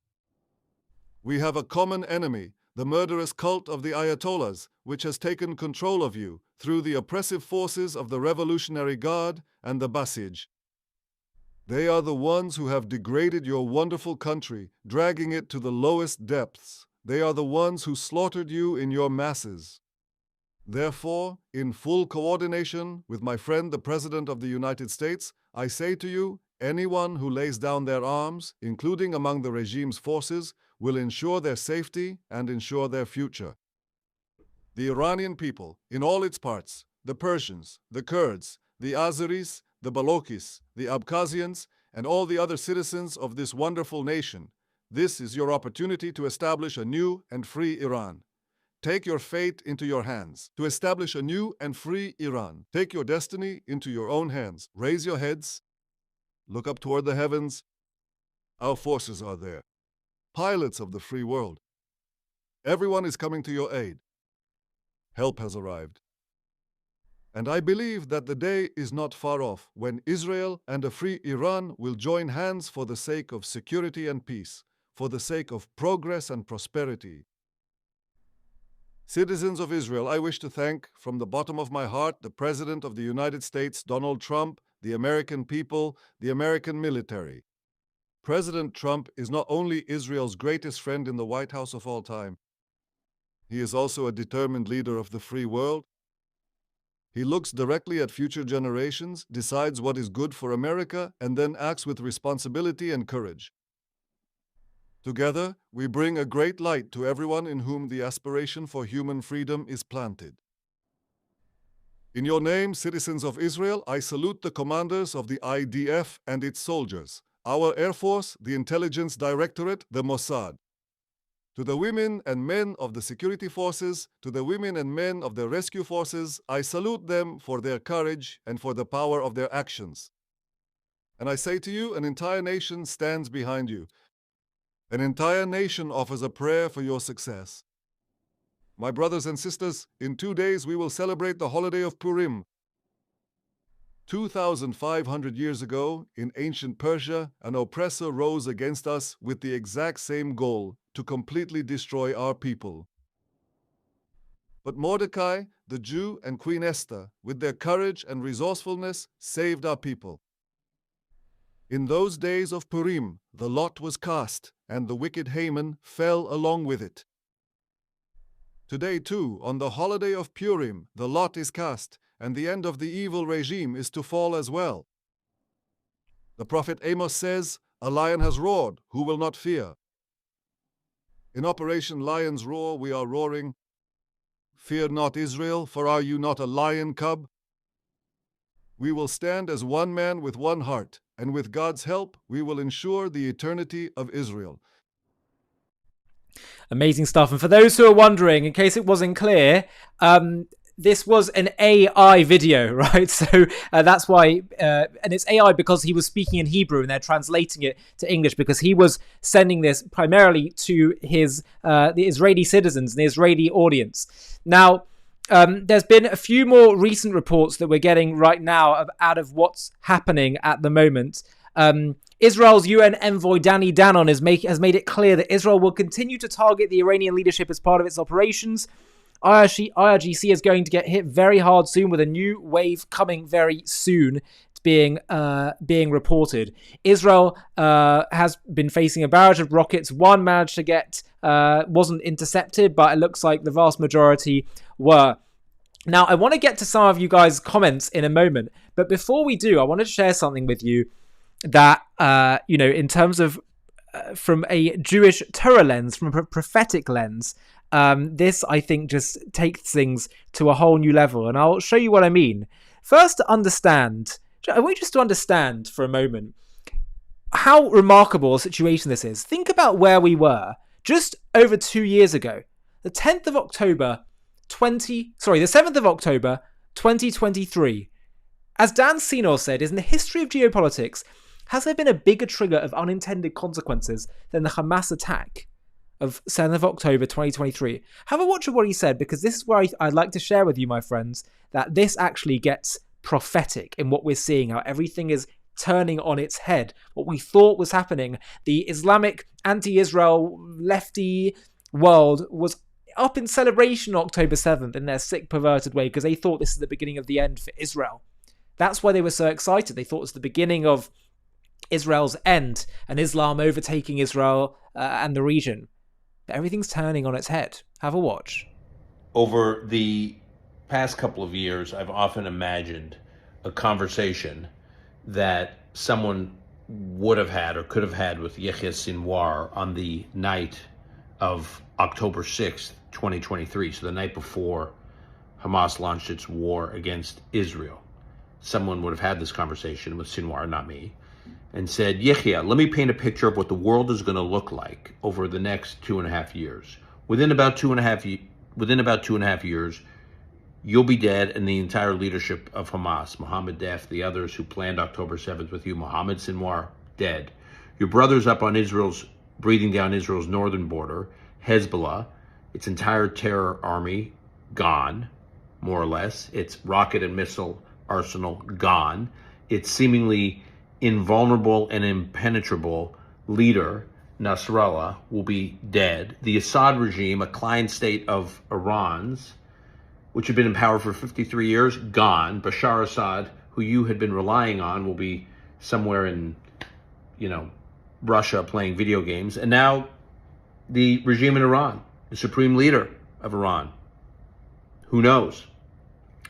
We have a common enemy, the murderous cult of the Ayatollahs, which has taken control of you through the oppressive forces of the Revolutionary Guard and the Basij. They are the ones who have degraded your wonderful country, dragging it to the lowest depths. They are the ones who slaughtered you in your masses. Therefore, in full coordination with my friend the President of the United States, I say to you, anyone who lays down their arms, including among the regime's forces, will ensure their safety and ensure their future. The Iranian people, in all its parts, the Persians, the Kurds, the Azeris, the Balokis, the Abkhazians, and all the other citizens of this wonderful nation, this is your opportunity to establish a new and free Iran. Take your fate into your hands. To establish a new and free Iran. Take your destiny into your own hands. Raise your heads. Look up toward the heavens. Our forces are there. Pilots of the free world. Everyone is coming to your aid. Help has arrived. And I believe that the day is not far off when Israel and a free Iran will join hands for the sake of security and peace, for the sake of progress and prosperity. Citizens of Israel, I wish to thank from the bottom of my heart the President of the United States, Donald Trump, the American people, the American military. President Trump is not only Israel's greatest friend in the White House of all time, he is also a determined leader of the free world. He looks directly at future generations, decides what is good for America, and then acts with responsibility and courage. Together, we bring a great light to everyone in whom the aspiration for human freedom is planted. In your name, citizens of Israel, I salute the commanders of the IDF and its soldiers, our Air Force, the Intelligence Directorate, the Mossad. To the women and men of the security forces, to the women and men of the rescue forces, I salute them for their courage and for the power of their actions. And I say to you, an entire nation stands behind you. An entire nation offers a prayer for your success. My brothers and sisters, in 2 days we will celebrate the holiday of Purim. 2,500 years ago, in ancient Persia, an oppressor rose against us with the exact same goal, to completely destroy our people. But Mordecai, the Jew, and Queen Esther, with their courage and resourcefulness, saved our people. In those days of Purim, the lot was cast, and the wicked Haman fell along with it. Today, too, on the holiday of Purim, the lot is cast, and the end of the evil regime is to fall as well. The prophet Amos says, "A lion has roared, who will not fear?" In Operation Lion's Roar, we are roaring, "Fear not, Israel, for are you not a lion cub?" We will stand as one man with one heart, and with God's help, we will ensure the eternity of Israel. Amazing stuff. And for those who are wondering, in case it wasn't clear, this was an AI video, right? So that's why, and it's AI because he was speaking in Hebrew and they're translating it to English because he was sending this primarily to his the Israeli citizens, the Israeli audience. Now, there's been a few more recent reports that we're getting right now out of what's happening at the moment. Israel's UN envoy Danny Danon has made it clear that Israel will continue to target the Iranian leadership as part of its operations. IRGC is going to get hit very hard soon with a new wave coming very soon. It's being reported. Israel has been facing a barrage of rockets. One managed to get wasn't intercepted, but it looks like the vast majority were. Now, I want to get to some of you guys' comments in a moment, but before we do, I want to share something with you that in terms of from a Jewish Torah lens, from a prophetic lens. This, I think, just takes things to a whole new level, and I'll show you what I mean. First, I want you just to understand for a moment how remarkable a situation this is. Think about where we were just over 2 years ago, the 7th of October, 2023. As Dan Senor said, in the history of geopolitics, has there been a bigger trigger of unintended consequences than the Hamas attack of 7th of October 2023? Have a watch of what he said, because this is where I'd like to share with you, my friends, that this actually gets prophetic in what we're seeing, how everything is turning on its head. What we thought was happening, the Islamic anti-Israel lefty world was up in celebration on October 7th in their sick, perverted way, because they thought this is the beginning of the end for Israel. That's why they were so excited. They thought it was the beginning of Israel's end and Islam overtaking Israel and the region. But everything's turning on its head. Have a watch. Over the past couple of years, I've often imagined a conversation that someone would have had or could have had with Yahya Sinwar on the night of October 6th, 2023, so the night before Hamas launched its war against Israel. Someone would have had this conversation with Sinwar, not me, and said, Yahya, let me paint a picture of what the world is going to look like over the next 2.5 years. Within about 2.5 years, you'll be dead, and the entire leadership of Hamas, Mohammed Def, the others who planned October 7th with you, Mohammed Sinwar, dead. Your brother's up on breathing down Israel's northern border, Hezbollah, its entire terror army, gone, more or less. Its rocket and missile arsenal, gone. Its seemingly invulnerable and impenetrable leader, Nasrallah, will be dead. The Assad regime, a client state of Iran's, which had been in power for 53 years, gone. Bashar Assad, who you had been relying on, will be somewhere in, Russia playing video games. And now the regime in Iran, the supreme leader of Iran, who knows?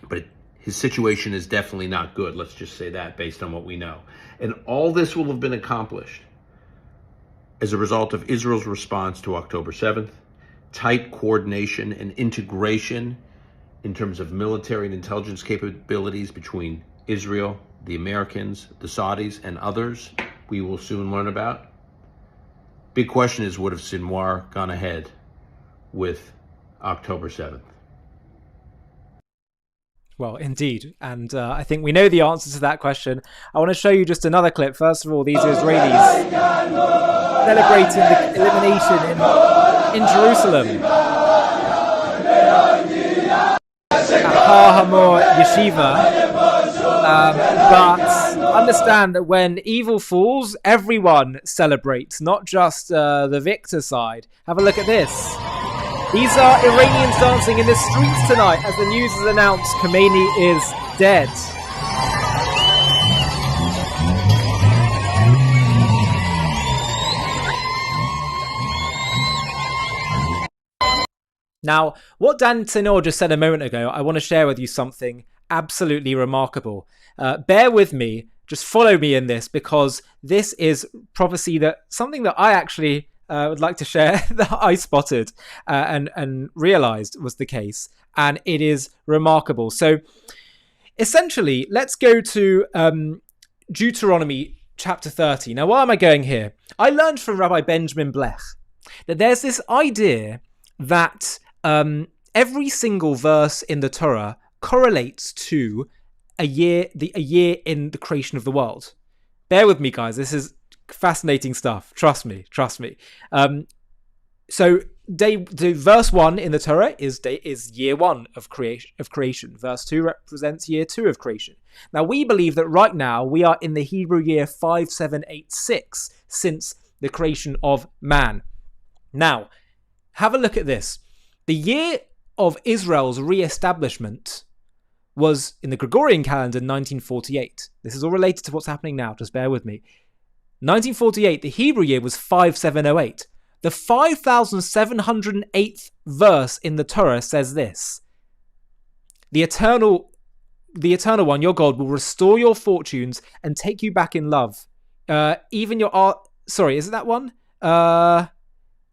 But his situation is definitely not good. Let's just say that based on what we know. And all this will have been accomplished as a result of Israel's response to October 7th, tight coordination and integration in terms of military and intelligence capabilities between Israel, the Americans, the Saudis, and others we will soon learn about. Big question is, would have Sinwar gone ahead with October 7th? Well, indeed. And I think we know the answer to that question. I want to show you just another clip. First of all, these Israelis celebrating the elimination in Jerusalem. At Har Hamor Yeshiva. But understand that when evil falls, everyone celebrates, not just the victor side. Have a look at this. These are Iranians dancing in the streets tonight as the news has announced Khamenei is dead. Now, what Dan Tenor just said a moment ago, I want to share with you something absolutely remarkable. Bear with me, just follow me in this, because this is prophecy something that I actually would like to share that I spotted and realized was the case, and it is remarkable. So essentially, let's go to Deuteronomy chapter 30. Now, why am I going here? I learned from Rabbi Benjamin Blech that there's this idea that every single verse in the Torah correlates to a year in the creation of the world. Bear with me, guys. This is fascinating stuff. Trust me. So verse 1 in the Torah is year 1 of creation. Verse 2 represents year 2 of creation. Now, we believe that right now we are in the Hebrew year 5786 since the creation of man. Now, have a look at this. The year of Israel's re-establishment was in the Gregorian calendar 1948. This is all related to what's happening now. Just bear with me. 1948, the Hebrew year was 5708. The 5708th verse in the Torah says this: The eternal one, your God, will restore your fortunes and take you back in love. Even your art. Sorry, is it that one?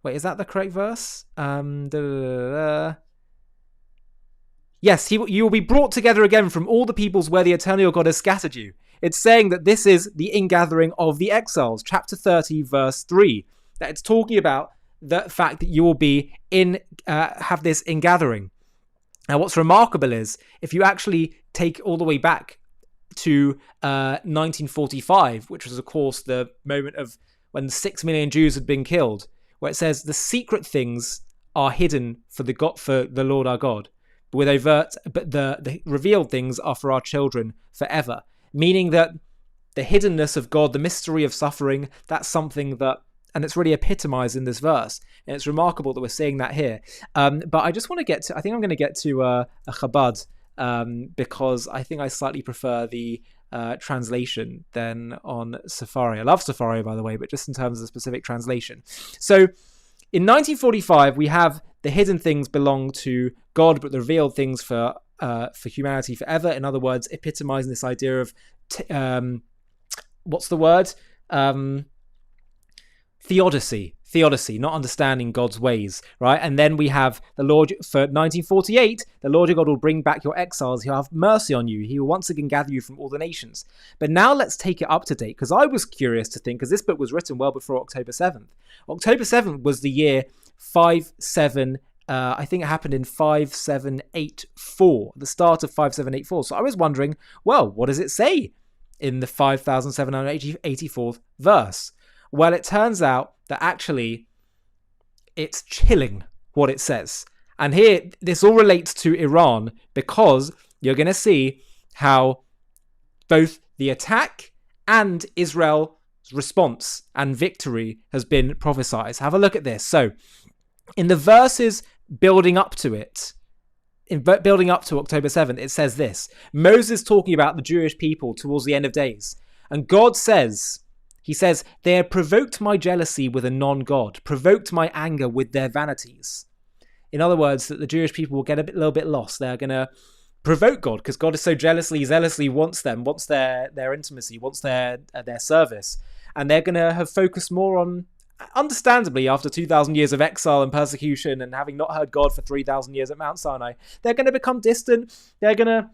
Wait, is that the correct verse? Yes, you will be brought together again from all the peoples where the eternal God has scattered you. It's saying that this is the ingathering of the exiles, chapter 30, verse 3. That it's talking about the fact that you will be have this ingathering. Now, what's remarkable is if you actually take all the way back to 1945, which was, of course, the moment of when 6 million Jews had been killed, where it says the secret things are hidden for the Lord our God, but the revealed things are for our children forever. Meaning that the hiddenness of God, the mystery of suffering, that's something that, and it's really epitomized in this verse. And it's remarkable that we're seeing that here. But I just want to I think I'm going to get to a Chabad, because I think I slightly prefer the translation than on Safari. I love Safari, by the way, but just in terms of the specific translation. So in 1945, we have the hidden things belong to God, but the revealed things for humanity forever. In other words, epitomizing this idea of what's the word? Theodicy, not understanding God's ways, right? And then we have the Lord for 1948, the Lord your God will bring back your exiles. He'll have mercy on you. He will once again gather you from all the nations. But now let's take it up to date, because I was curious to think, because this book was written well before October 7th. October 7th was the year 57. I think it happened in 5784, the start of 5784. So I was wondering, well, what does it say in the 5784th verse? Well, it turns out that actually it's chilling what it says. And here, this all relates to Iran, because you're going to see how both the attack and Israel's response and victory has been prophesied. Have a look at this. So, in the verses building up to it, building up to October 7th, it says this. Moses talking about the Jewish people towards the end of days. And God says, he says, they have provoked my jealousy with a non-God, provoked my anger with their vanities. In other words, that the Jewish people will get a little bit lost. They're going to provoke God because God is so zealously wants them, wants their intimacy, wants their service. And they're going to have focused more on understandably, after 2,000 years of exile and persecution and having not heard God for 3,000 years at Mount Sinai, they're going to become distant. They're going to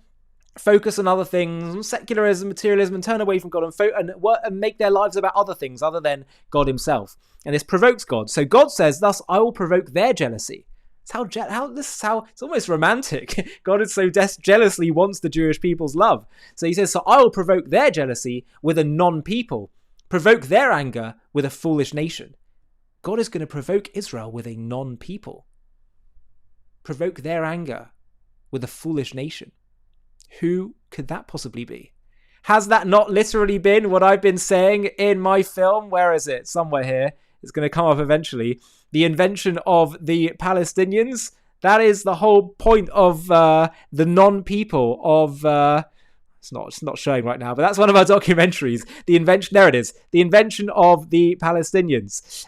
focus on other things, secularism, materialism, and turn away from God and make their lives about other things other than God himself. And this provokes God. So God says, thus I will provoke their jealousy. It's almost romantic. God is so jealously wants the Jewish people's love. So he says, so I will provoke their jealousy with a non-people, provoke their anger with a foolish nation. God is going to provoke Israel with a non-people. Provoke their anger with a foolish nation. Who could that possibly be? Has that not literally been what I've been saying in my film? Where is it? Somewhere here. It's going to come up eventually. The invention of the Palestinians. That is the whole point of the non-people of... It's not showing right now, but that's one of our documentaries. There it is. The invention of the Palestinians.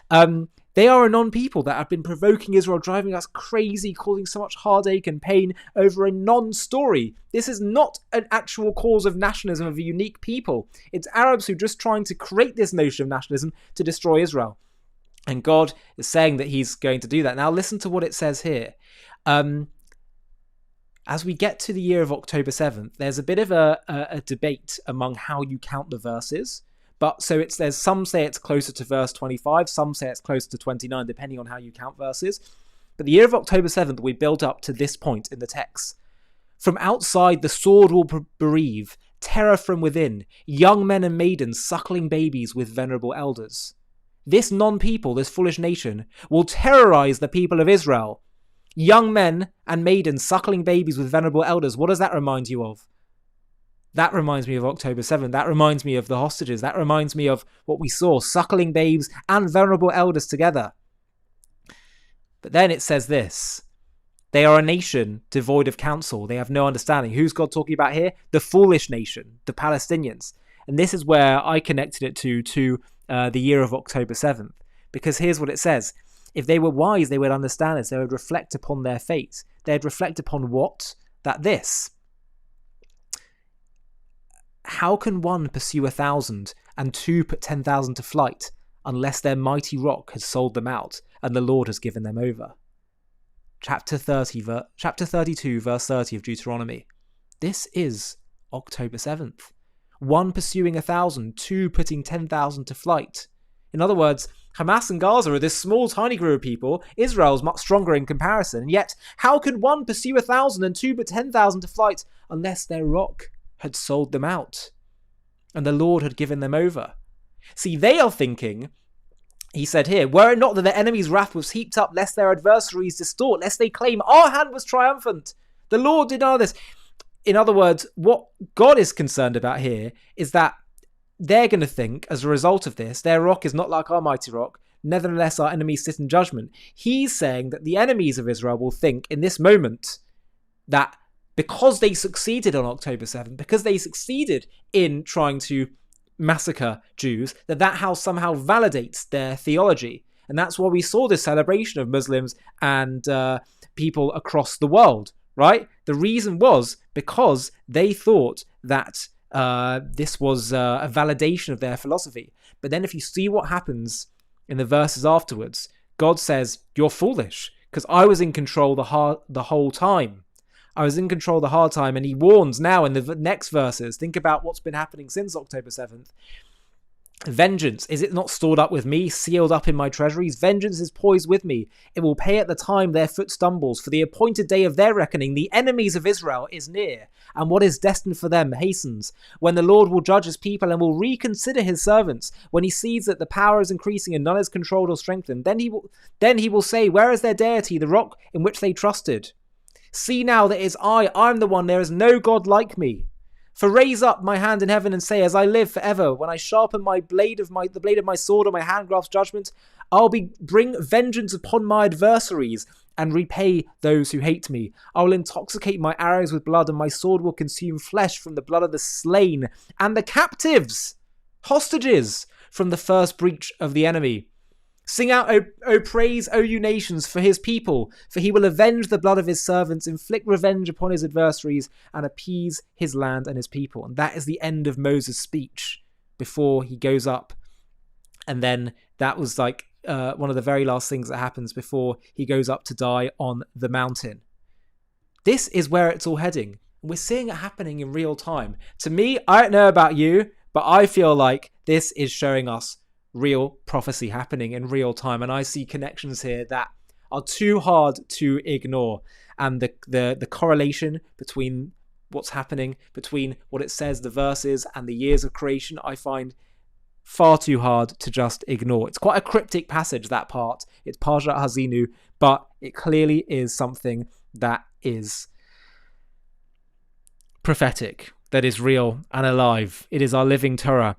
They are a non-people that have been provoking Israel, driving us crazy, causing so much heartache and pain over a non-story. This is not an actual cause of nationalism of a unique people. It's Arabs who are just trying to create this notion of nationalism to destroy Israel. And God is saying that he's going to do that. Now listen to what it says here. As we get to the year of October 7th, there's a bit of a debate among how you count the verses. But so there's some say it's closer to verse 25, some say it's closer to 29, depending on how you count verses. But the year of October 7th, we build up to this point in the text. From outside, the sword will bereave, terror from within, young men and maidens suckling babies with venerable elders. This non-people, this foolish nation, will terrorize the people of Israel. Young men and maidens suckling babies with venerable elders. What does that remind you of? That reminds me of October 7th. That reminds me of the hostages. That reminds me of what we saw, suckling babes and venerable elders together. But then it says this. They are a nation devoid of counsel. They have no understanding. Who's God talking about here? The foolish nation, the Palestinians. And this is where I connected it to the year of October 7th. Because here's what it says. If they were wise, they would understand this. They would reflect upon their fate. They'd reflect upon what? That this. How can one pursue 1,000 and two put 10,000 to flight unless their mighty rock has sold them out and the Lord has given them over? Chapter 32, verse 30 of Deuteronomy. This is October 7th. One pursuing 1,000, two putting 10,000 to flight. In other words, Hamas and Gaza are this small, tiny group of people. Israel's much stronger in comparison. And yet, how can one pursue 1,000 and two put 10,000 to flight unless their rock had sold them out and the Lord had given them over? See, they are thinking, he said here, were it not that their enemy's wrath was heaped up, lest their adversaries distort, lest they claim our hand was triumphant. The Lord did all this. In other words, what God is concerned about here is that they're going to think, as a result of this, their rock is not like our mighty rock, nevertheless our enemies sit in judgment. He's saying that the enemies of Israel will think in this moment that because they succeeded on October 7th, because they succeeded in trying to massacre Jews, that house somehow validates their theology. And that's why we saw this celebration of Muslims and people across the world, right? The reason was because they thought that this was a validation of their philosophy. But then if you see what happens in the verses afterwards, God says, you're foolish, because I was in control the whole time. I was in control the hard time, and he warns now in the next verses. Think about what's been happening since October 7th. Vengeance, is it not stored up with me, sealed up in my treasuries? Vengeance is poised with me. It will pay at the time their foot stumbles. For the appointed day of their reckoning, the enemies of Israel is near, and what is destined for them hastens. When the Lord will judge his people and will reconsider his servants, when he sees that the power is increasing and none is controlled or strengthened, then he will say, where is their deity, the rock in which they trusted? See now that it is I'm the one, there is no God like me. For raise up my hand in heaven and say, as I live forever, when I sharpen the blade of my sword or my hand grasps judgment, I'll bring vengeance upon my adversaries and repay those who hate me. I will intoxicate my arrows with blood, and my sword will consume flesh from the blood of the slain and the captives, hostages, from the first breach of the enemy. Sing out, O praise, O you nations, for his people, for he will avenge the blood of his servants, inflict revenge upon his adversaries, and appease his land and his people. And that is the end of Moses' speech before he goes up. And then that was like one of the very last things that happens before he goes up to die on the mountain. This is where it's all heading. We're seeing it happening in real time. To me, I don't know about you, but I feel like this is showing us real prophecy happening in real time. And I see connections here that are too hard to ignore. And the correlation between what's happening, between what it says, the verses, and the years of creation, I find far too hard to just ignore. It's quite a cryptic passage, that part. It's Parshat Hazinu, but it clearly is something that is prophetic, that is real and alive. It is our living Torah.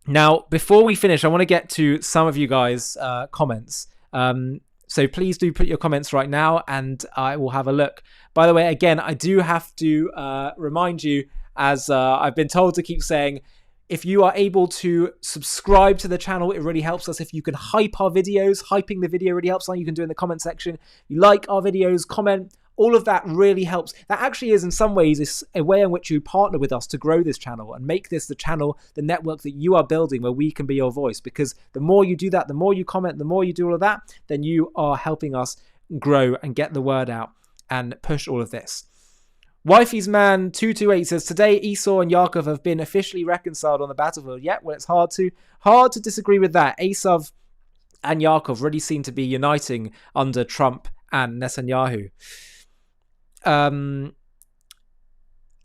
Now, before we finish, I want to get to some of you guys' comments. So please do put your comments right now and I will have a look. By the way, again, I do have to remind you, as I've been told to keep saying, if you are able to subscribe to the channel, it really helps us. If you can hype our videos, hyping the video really helps. You can do in the comment section. You like our videos, comment. All of that really helps. That actually is, in some ways, a way in which you partner with us to grow this channel and make this the channel, the network that you are building where we can be your voice. Because the more you do that, the more you comment, the more you do all of that, then you are helping us grow and get the word out and push all of this. Wifey's Man 228 says, today Esau and Yaakov have been officially reconciled on the battlefield. Yeah, well, it's hard to disagree with that. Esau and Yaakov really seem to be uniting under Trump and Netanyahu.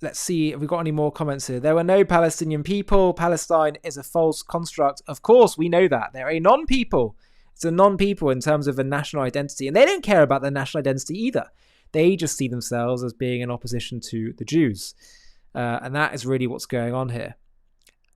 Let's see if we've got any more comments here. There were no Palestinian people. Palestine is a false construct. Of course, we know that. They're a non-people. It's a non-people in terms of a national identity. And they don't care about their national identity either. They just see themselves as being in opposition to the Jews. And that is really what's going on here.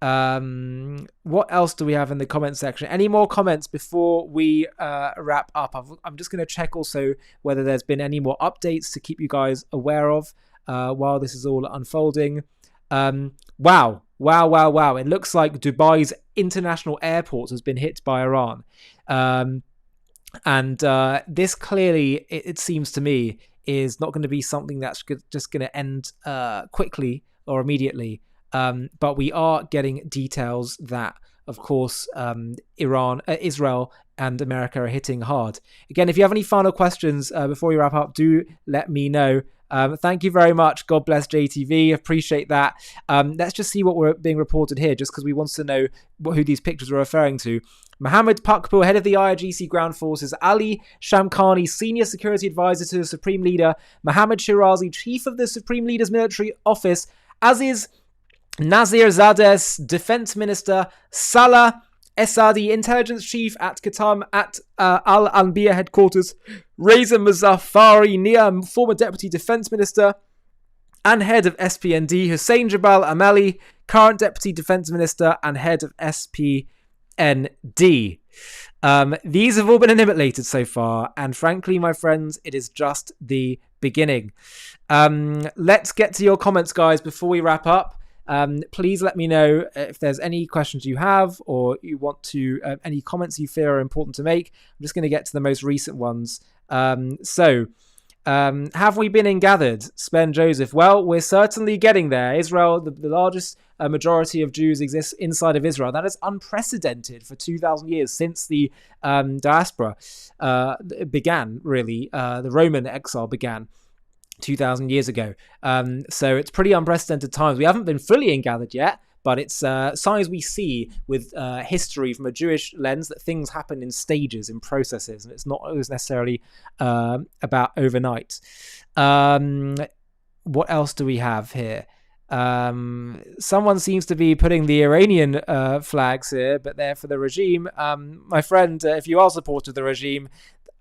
What else do we have in the comment section? Any more comments before we wrap up? I'm just going to check also whether there's been any more updates to keep you guys aware of while this is all unfolding. Wow. It looks like Dubai's international airport has been hit by Iran. And this clearly, it seems to me, is not going to be something that's just going to end quickly or immediately. But we are getting details that, of course, Israel and America are hitting hard. Again, if you have any final questions before we wrap up, do let me know. Thank you very much. God bless JTV. Appreciate that. Let's just see what we're being reported here, just because we want to know who these pictures are referring to. Mohammed Pakpur, head of the IRGC ground forces. Ali Shamkhani, senior security advisor to the Supreme Leader. Mohammed Shirazi, chief of the Supreme Leader's military office. Aziz Nazir Zadeh, defense minister. Salah Esadi, intelligence chief at Qatar at Al Anbiya headquarters. Reza Muzaffari Nia, former deputy defense minister and head of SPND. Hussein Jabal Amali, current deputy defense minister and head of SPND. These have all been eliminated so far, and frankly, my friends, it is just the beginning. Let's get to your comments, guys, before we wrap up. Please let me know if there's any questions you have or you want to, any comments you feel are important to make. I'm just going to get to the most recent ones. Have we been ingathered? Spen Joseph. Well, we're certainly getting there. Israel, the largest majority of Jews exists inside of Israel. That is unprecedented for 2,000 years since the diaspora began, really. The Roman exile began 2,000 years ago. So it's pretty unprecedented times. We haven't been fully ingathered yet, but it's signs we see with history from a Jewish lens that things happen in stages, in processes, and it's not always necessarily about overnight. What else do we have here? Someone seems to be putting the Iranian flags here, but they're for the regime. My friend, if you are supportive of the regime,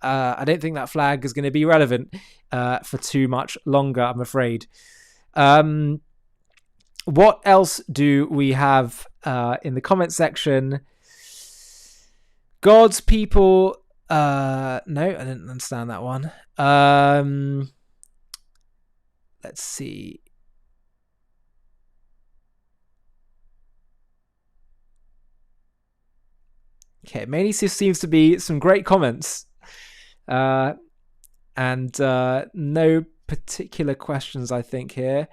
I don't think that flag is going to be relevant for too much longer, I'm afraid. What else do we have in the comment section? God's people. No, I didn't understand that one. Let's see. Okay, mainly seems to be some great comments. And no particular questions, I think, here.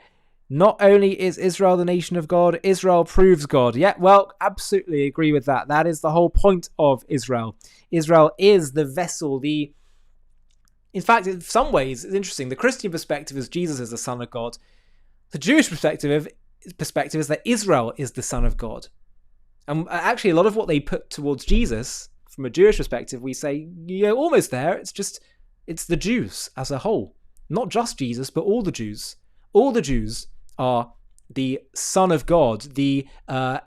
Not only is Israel the nation of God, Israel proves God. Yeah, well, absolutely agree with that. That is the whole point of Israel. Israel is the vessel, in fact, in some ways, it's interesting. The Christian perspective is Jesus is the Son of God. The Jewish perspective is that Israel is the Son of God. And actually, a lot of what they put towards Jesus, from a Jewish perspective, we say, almost there. It's the Jews as a whole. Not just Jesus, but all the Jews. All the Jews are the Son of God, the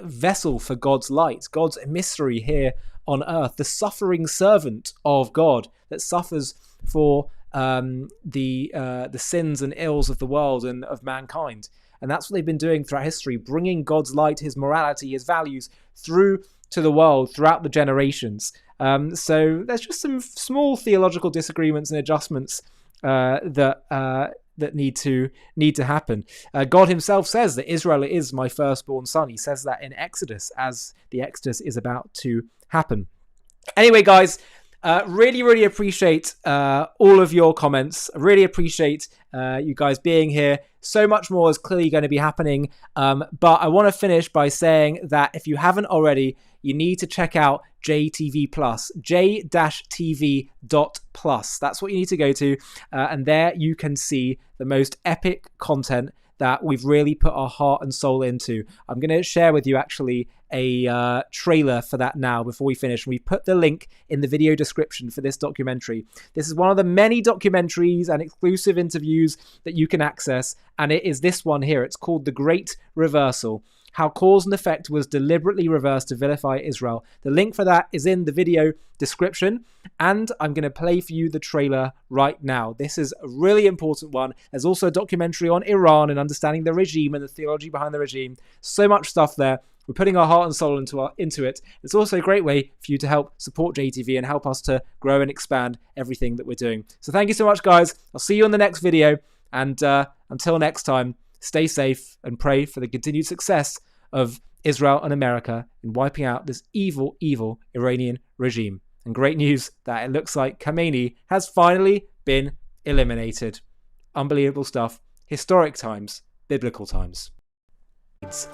vessel for God's light, God's emissary here on earth, the suffering servant of God that suffers for the sins and ills of the world and of mankind. And that's what they've been doing throughout history, bringing God's light, his morality, his values through to the world throughout the generations. So there's just some small theological disagreements and adjustments that need to happen. God himself says that Israel is my firstborn son. He says that in Exodus as the Exodus is about to happen. Anyway, guys, really appreciate all of your comments. I really appreciate you guys being here. So much more is clearly going to be happening. But I want to finish by saying that if you haven't already, you need to check out JTV Plus, j-tv.plus. That's what you need to go to. And there you can see the most epic content that we've really put our heart and soul into. I'm going to share with you actually a trailer for that now before we finish. We put the link in the video description for this documentary. This is one of the many documentaries and exclusive interviews that you can access, and it is this one here. It's called The Great Reversal: How Cause and Effect Was Deliberately Reversed to Vilify Israel. The link for that is in the video description, and I'm going to play for you the trailer right now. This is a really important one. There's also a documentary on Iran and understanding the regime and the theology behind the regime. So much stuff there. We're putting our heart and soul into it. It's also a great way for you to help support JTV and help us to grow and expand everything that we're doing. So thank you so much, guys. I'll see you in the next video. And until next time, stay safe and pray for the continued success of Israel and America in wiping out this evil, evil Iranian regime. And great news that it looks like Khamenei has finally been eliminated. Unbelievable stuff. Historic times. Biblical times.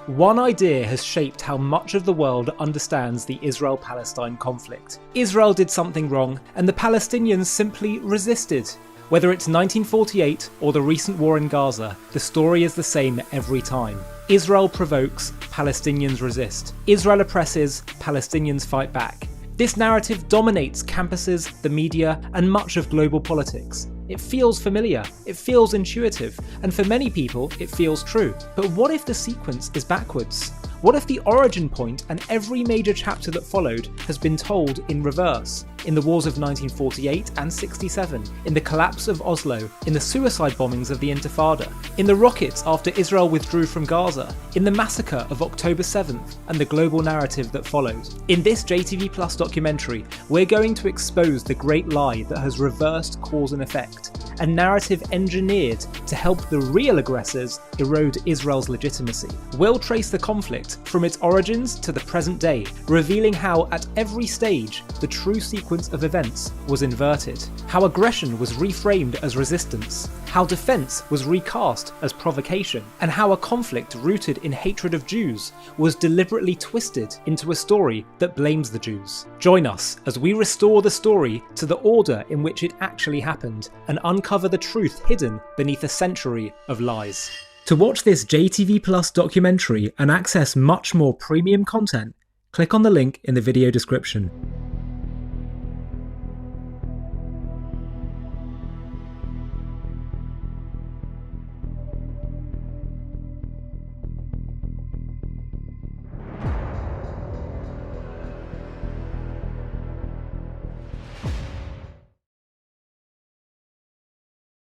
One idea has shaped how much of the world understands the Israel-Palestine conflict. Israel did something wrong, and the Palestinians simply resisted. Whether it's 1948 or the recent war in Gaza, the story is the same every time. Israel provokes, Palestinians resist. Israel oppresses, Palestinians fight back. This narrative dominates campuses, the media, and much of global politics. It feels familiar, it feels intuitive, and for many people, it feels true. But what if the sequence is backwards? What if the origin point and every major chapter that followed has been told in reverse? In the wars of 1948 and 67, in the collapse of Oslo, in the suicide bombings of the Intifada, in the rockets after Israel withdrew from Gaza, in the massacre of October 7th, and the global narrative that followed. In this JTV Plus documentary, we're going to expose the great lie that has reversed cause and effect, a narrative engineered to help the real aggressors erode Israel's legitimacy. We'll trace the conflict from its origins to the present day, revealing how at every stage the true sequence of events was inverted, how aggression was reframed as resistance, how defense was recast as provocation, and how a conflict rooted in hatred of Jews was deliberately twisted into a story that blames the Jews. Join us as we restore the story to the order in which it actually happened and uncover the truth hidden beneath a century of lies. To watch this JTV Plus documentary and access much more premium content, click on the link in the video description.